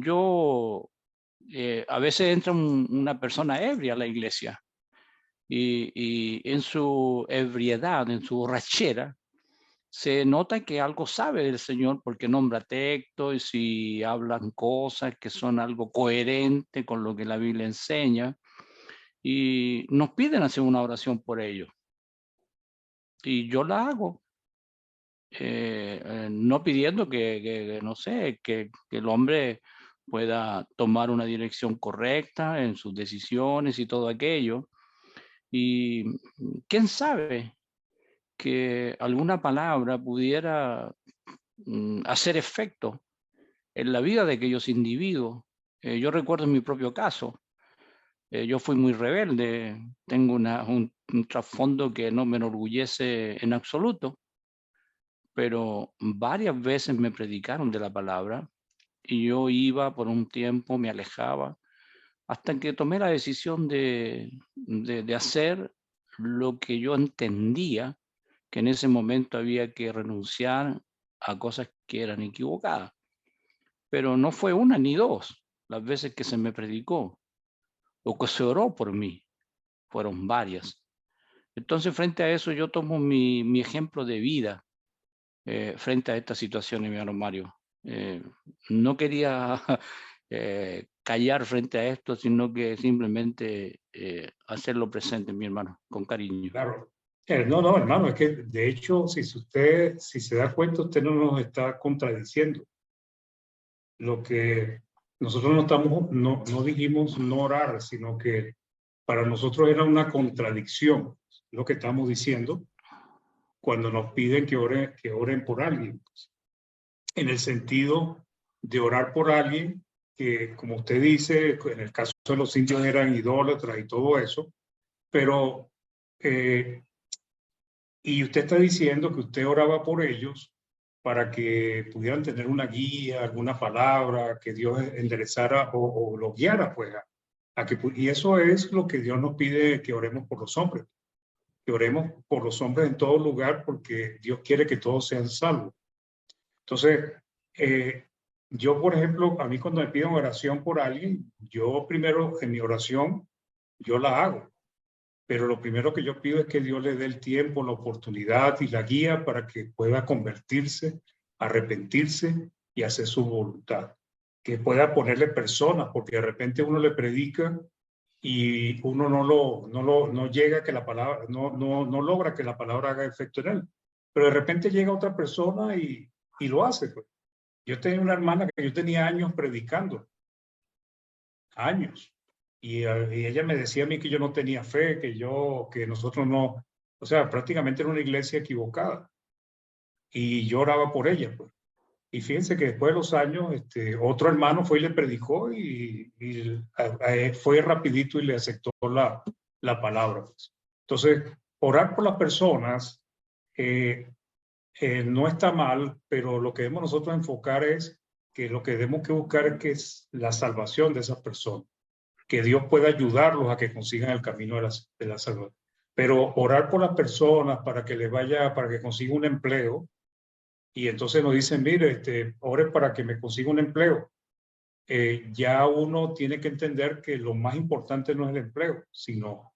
yo, a veces entra una persona ebria a la iglesia y en su ebriedad, en su borrachera, se nota que algo sabe del Señor porque nombra textos y hablan cosas que son algo coherente con lo que la Biblia enseña y nos piden hacer una oración por ellos. Y yo la hago, no pidiendo que no sé, que el hombre pueda tomar una dirección correcta en sus decisiones y todo aquello. Y quién sabe que alguna palabra pudiera hacer efecto en la vida de aquellos individuos. Yo recuerdo en mi propio caso, yo fui muy rebelde, tengo un trasfondo que no me enorgullece en absoluto, pero varias veces me predicaron de la palabra y yo iba por un tiempo, me alejaba, hasta que tomé la decisión de hacer lo que yo entendía que en ese momento había que renunciar a cosas que eran equivocadas. Pero no fue una ni dos las veces que se me predicó o que se oró por mí, fueron varias. Entonces, frente a eso, yo tomo mi ejemplo de vida frente a esta situación, mi hermano Mario. No quería callar frente a esto, sino que simplemente hacerlo presente, mi hermano, con cariño. Claro. No, hermano, es que de hecho, si se da cuenta, usted no nos está contradiciendo. Lo que nosotros no dijimos no orar, sino que para nosotros era una contradicción lo que estamos diciendo cuando nos piden que oren por alguien. En el sentido de orar por alguien que, como usted dice, en el caso de los indios eran idólatras y todo eso, pero y usted está diciendo que usted oraba por ellos para que pudieran tener una guía, alguna palabra, que Dios enderezara o los guiara, pues, y eso es lo que Dios nos pide que oremos por los hombres. que oremos por los hombres en todo lugar porque Dios quiere que todos sean salvos. Entonces, yo, por ejemplo, a mí cuando me piden oración por alguien, yo primero en mi oración, yo la hago. Pero lo primero que yo pido es que Dios le dé el tiempo, la oportunidad y la guía para que pueda convertirse, arrepentirse y hacer su voluntad. Que pueda ponerle personas, porque de repente uno le predica y uno no llega a que la palabra, no logra que la palabra haga efecto en él. Pero de repente llega otra persona y lo hace. Pues. Yo tenía una hermana que yo tenía años predicando. Años. Y ella me decía a mí que yo no tenía fe, que nosotros no, o sea, prácticamente era una iglesia equivocada. Y yo oraba por ella, pues. Y fíjense que después de los años, otro hermano fue y le predicó y fue rapidito y le aceptó la palabra. Pues. Entonces, orar por las personas no está mal, pero lo que debemos nosotros enfocar es que lo que debemos que buscar es que es la salvación de esas personas. Que Dios pueda ayudarlos a que consigan el camino de la salvación. Pero orar por las personas para que les vaya, para que consiga un empleo, y entonces nos dicen, mire, ore para que me consiga un empleo. Ya uno tiene que entender que lo más importante no es el empleo, sino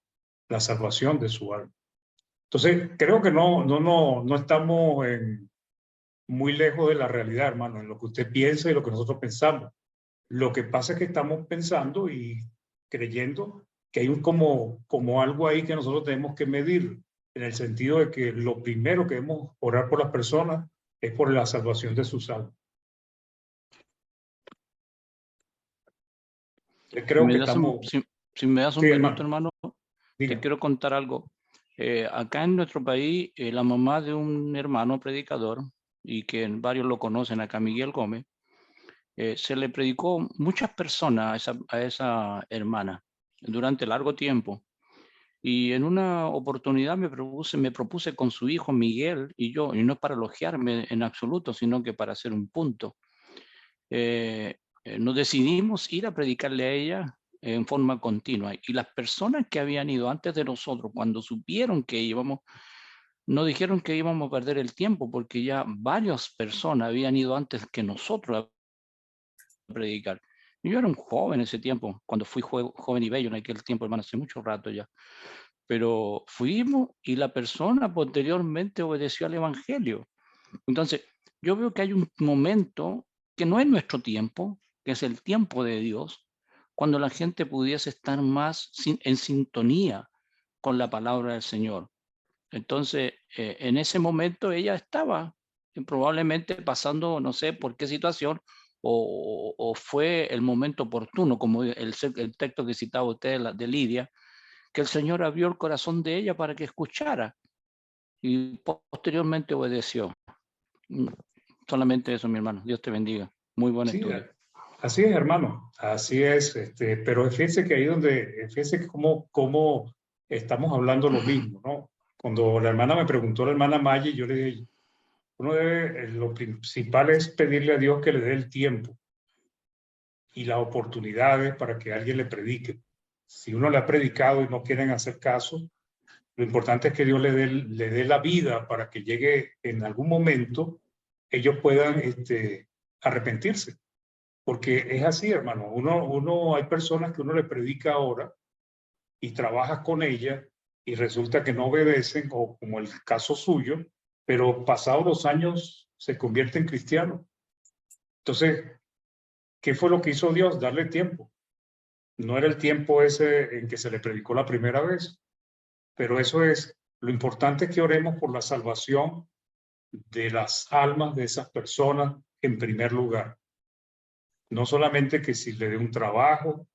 la salvación de su alma. Entonces, creo que no estamos muy lejos de la realidad, hermano, en lo que usted piensa y lo que nosotros pensamos. Lo que pasa es que estamos pensando y creyendo que hay como algo ahí que nosotros tenemos que medir, en el sentido de que lo primero que debemos orar por las personas es por la salvación de sus almas. Creo que estamos... Si me das un minuto, hermano, Diga. te quiero contar algo. Acá en nuestro país, la mamá de un hermano predicador, y que varios lo conocen acá, Miguel Gómez, se le predicó muchas personas a esa hermana durante largo tiempo. Y en una oportunidad me propuse con su hijo Miguel y yo, y no es para elogiarme en absoluto, sino que para hacer un punto. Nos decidimos ir a predicarle a ella en forma continua. Y las personas que habían ido antes de nosotros, cuando supieron que íbamos, no dijeron que íbamos a perder el tiempo, porque ya varias personas habían ido antes que nosotros a predicar. Yo era un joven en ese tiempo, cuando fui joven y bello en aquel tiempo, hermano, hace mucho rato ya. Pero fuimos y la persona posteriormente obedeció al Evangelio. Entonces, yo veo que hay un momento que no es nuestro tiempo, que es el tiempo de Dios, cuando la gente pudiese estar más en sintonía con la palabra del Señor. Entonces, en ese momento ella estaba probablemente pasando, no sé por qué situación, o fue el momento oportuno, como el texto que citaba usted de Lidia, que el Señor abrió el corazón de ella para que escuchara y posteriormente obedeció. Solamente eso, mi hermano. Dios te bendiga. Muy buen estudio. Así es, hermano. Así es. Pero fíjense que ahí fíjense que cómo estamos hablando lo mismo, ¿no? Cuando la hermana me preguntó, la hermana Maggi, yo le dije, lo principal es pedirle a Dios que le dé el tiempo y las oportunidades para que alguien le predique. Si uno le ha predicado y no quieren hacer caso, lo importante es que Dios le dé la vida para que llegue en algún momento, ellos puedan arrepentirse. Porque es así, hermano. Hay personas que uno le predica ahora y trabajas con ellas y resulta que no obedecen, o como el caso suyo, pero pasados los años se convierte en cristiano. Entonces, ¿qué fue lo que hizo Dios? Darle tiempo. No era el tiempo ese en que se le predicó la primera vez, pero eso es, lo importante es que oremos por la salvación de las almas de esas personas en primer lugar. No solamente que si le dé un trabajo,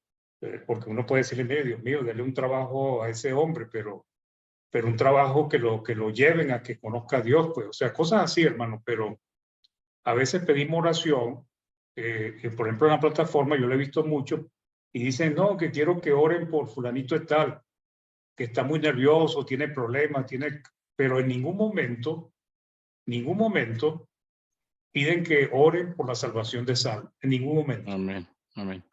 porque uno puede decirle, mire, Dios mío, dale un trabajo a ese hombre, pero un trabajo que lo lleven a que conozca a Dios, pues, o sea, cosas así, hermano, pero a veces pedimos oración, que por ejemplo en la plataforma yo lo he visto mucho, y dicen, no, que quiero que oren por fulanito de tal, que está muy nervioso, tiene problemas, pero en ningún momento piden que oren por la salvación de esa alma, en ningún momento. Amén, amén.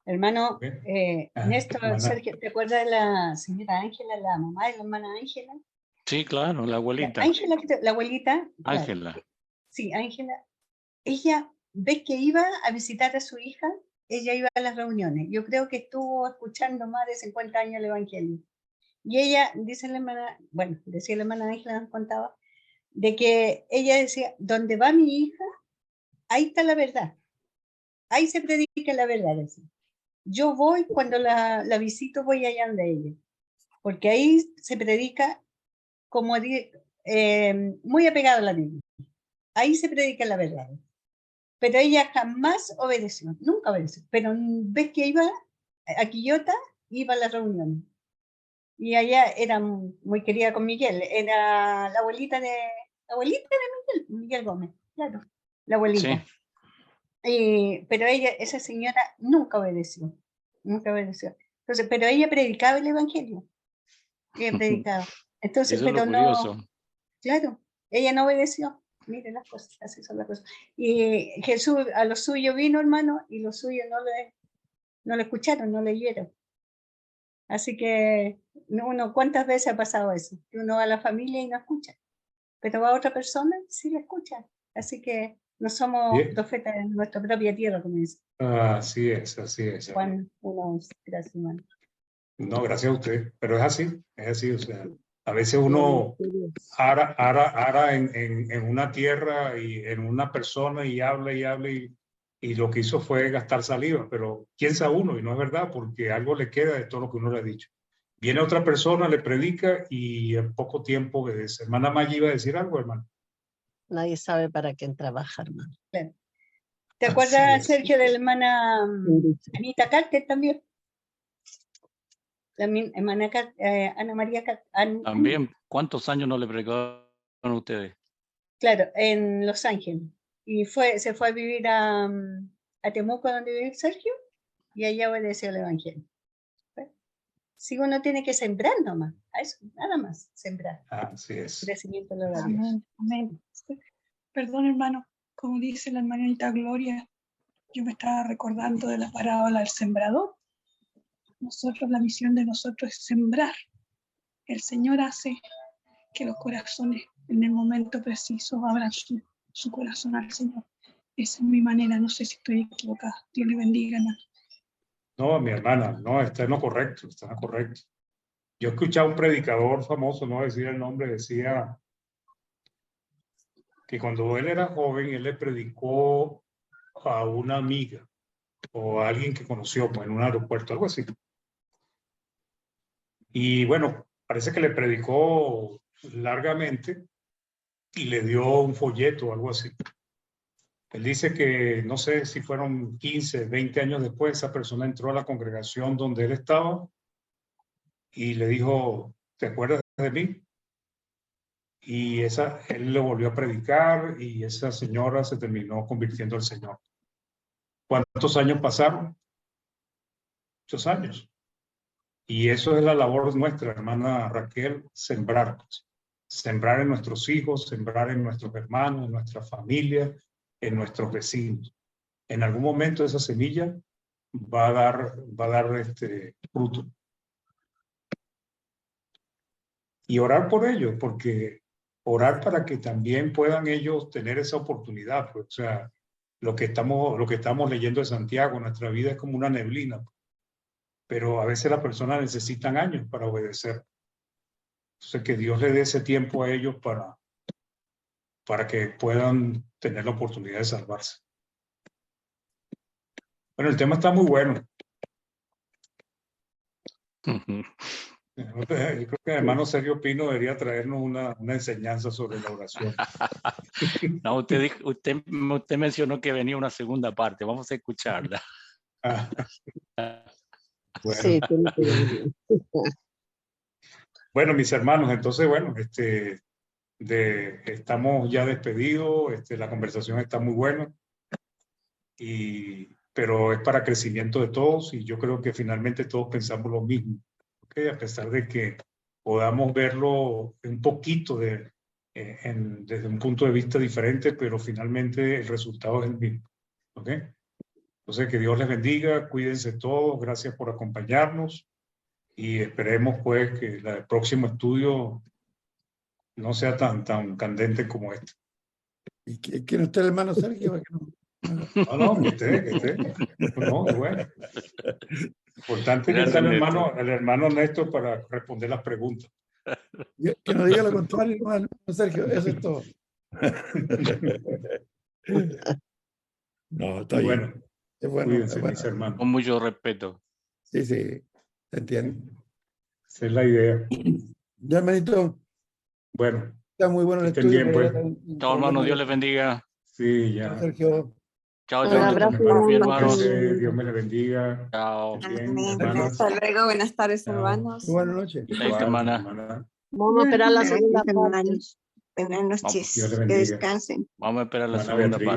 Hermano ¿Ok? Néstor, Hermana, Sergio, ¿te acuerdas de la señora Ángela, la mamá de la hermana Ángela? Sí, claro, la abuelita. Ángela, la abuelita. Claro. Ángela. Sí, Ángela. Ella, ves que iba a visitar a su hija, ella iba a las reuniones. Yo creo que estuvo escuchando más de 50 años el Evangelio. Y ella, dice la hermana, bueno, decía la hermana Ángela, nos contaba, de que ella decía, donde va mi hija, ahí está la verdad. Ahí se predica la verdad. Decía. Yo voy, cuando la visito, voy allá donde ella. Porque ahí se predica como muy apegado a la Biblia. Ahí se predica la verdad. Pero ella jamás obedeció, nunca obedeció. Pero ves que iba a Quillota, iba a las reuniones. Y allá era muy querida con Miguel. Era la abuelita de Miguel Gómez, claro, la abuelita. Sí. Pero ella, esa señora, nunca obedeció. Nunca obedeció. Entonces, pero ella predicaba el Evangelio. Ella predicaba. Entonces, Eso pero es lo curioso. no, claro, ella no obedeció. Miren las cosas, así son las cosas. Y Jesús a los suyos vino, hermano, y los suyos no le escucharon, no leyeron. Así que uno, ¿cuántas veces ha pasado eso? Que uno va a la familia y no escucha, pero va a otra persona sí la escucha. Así que no somos profetas en nuestra propia tierra, como dice. Así es, así es. Juan 1:11. Gracias, hermano. No, gracias a usted, pero es así, o sea, a veces uno ara en una tierra y en una persona y habla y lo que hizo fue gastar saliva, pero piensa uno y no es verdad porque algo le queda de todo lo que uno le ha dicho. Viene otra persona, le predica y en poco tiempo obedece. Hermana Maggi iba a decir algo, hermano. Nadie sabe para quién trabaja, hermano. Claro. ¿Te acuerdas, Sergio, de la hermana Anita Carter también? La hermana Ana María Carter. También, ¿cuántos años no le predicaron a ustedes? Claro, en Los Ángeles. Y se fue a vivir a Temuco, donde vive Sergio, y allá obedeció el Evangelio. Si uno tiene que sembrar nomás, a eso, nada más, sembrar. Así es. Crecimiento de la Amén, amén. Perdón, hermano, como dice la hermanita Gloria, yo me estaba recordando de la parábola del sembrador. Nosotros, la misión de nosotros es sembrar. El Señor hace que los corazones en el momento preciso abran su corazón al Señor. Esa es mi manera, no sé si estoy equivocada. Dios le bendiga, hermano. No, mi hermana, no, está en lo correcto, está en lo correcto. Yo escuchaba a un predicador famoso, no voy a decir el nombre, decía que cuando él era joven, él le predicó a una amiga o a alguien que conoció pues, en un aeropuerto, algo así. Y bueno, parece que le predicó largamente y le dio un folleto o algo así. Él dice que no sé si fueron 15, 20 años después, esa persona entró a la congregación donde él estaba y le dijo, ¿te acuerdas de mí? Y él le volvió a predicar y esa señora se terminó convirtiendo al Señor. ¿Cuántos años pasaron? Muchos años. Y eso es la labor nuestra, hermana Raquel, sembrar. Sembrar en nuestros hijos, sembrar en nuestros hermanos, en nuestra familia, en nuestros vecinos. En algún momento esa semilla va a dar fruto. Y orar por ellos, porque orar para que también puedan ellos tener esa oportunidad. Pues, o sea, lo que estamos leyendo de Santiago, nuestra vida es como una neblina, pero a veces las personas necesitan años para obedecer. Entonces, que Dios le dé ese tiempo a ellos para que puedan tener la oportunidad de salvarse. Bueno, el tema está muy bueno. Yo creo que el hermano Sergio Pino debería traernos una enseñanza sobre la oración. No, usted mencionó que venía una segunda parte. Vamos a escucharla. Bueno. Sí, Bueno, mis hermanos, entonces, bueno, estamos ya despedidos, la conversación está muy buena, pero es para crecimiento de todos y yo creo que finalmente todos pensamos lo mismo, ¿okay? A pesar de que podamos verlo un poquito desde un punto de vista diferente, pero finalmente el resultado es el mismo, ¿okay? Entonces, que Dios les bendiga, cuídense todos, gracias por acompañarnos y esperemos pues que el próximo estudio no sea tan candente como este. ¿Y quién usted, hermano Sergio? No, que esté. No, bueno. Importante que está el hermano Néstor para responder las preguntas. Que no diga lo contrario, hermano Sergio, eso es todo. No, está bien. Bueno, es bueno. Cuídense, mis hermanos. Con mucho respeto. Sí, se entiende. Esa es la idea. Ya, hermanito. Bueno. Está muy bueno el Estén estudio. bien, pues. Chao, hermano. Dios les bendiga. Sí, ya. Chao, Sergio. Chao, Un chao. abrazo, hermanos. Dios me le bendiga. Chao. Bien, Hasta luego, buenas tardes, Chao. hermanos. Buenas noches. Igual, hermana. Vamos a esperar la segunda parte. Buenas noches, Dios le que bendiga. descansen. Vamos a esperar la Hermana segunda Beatriz. parte.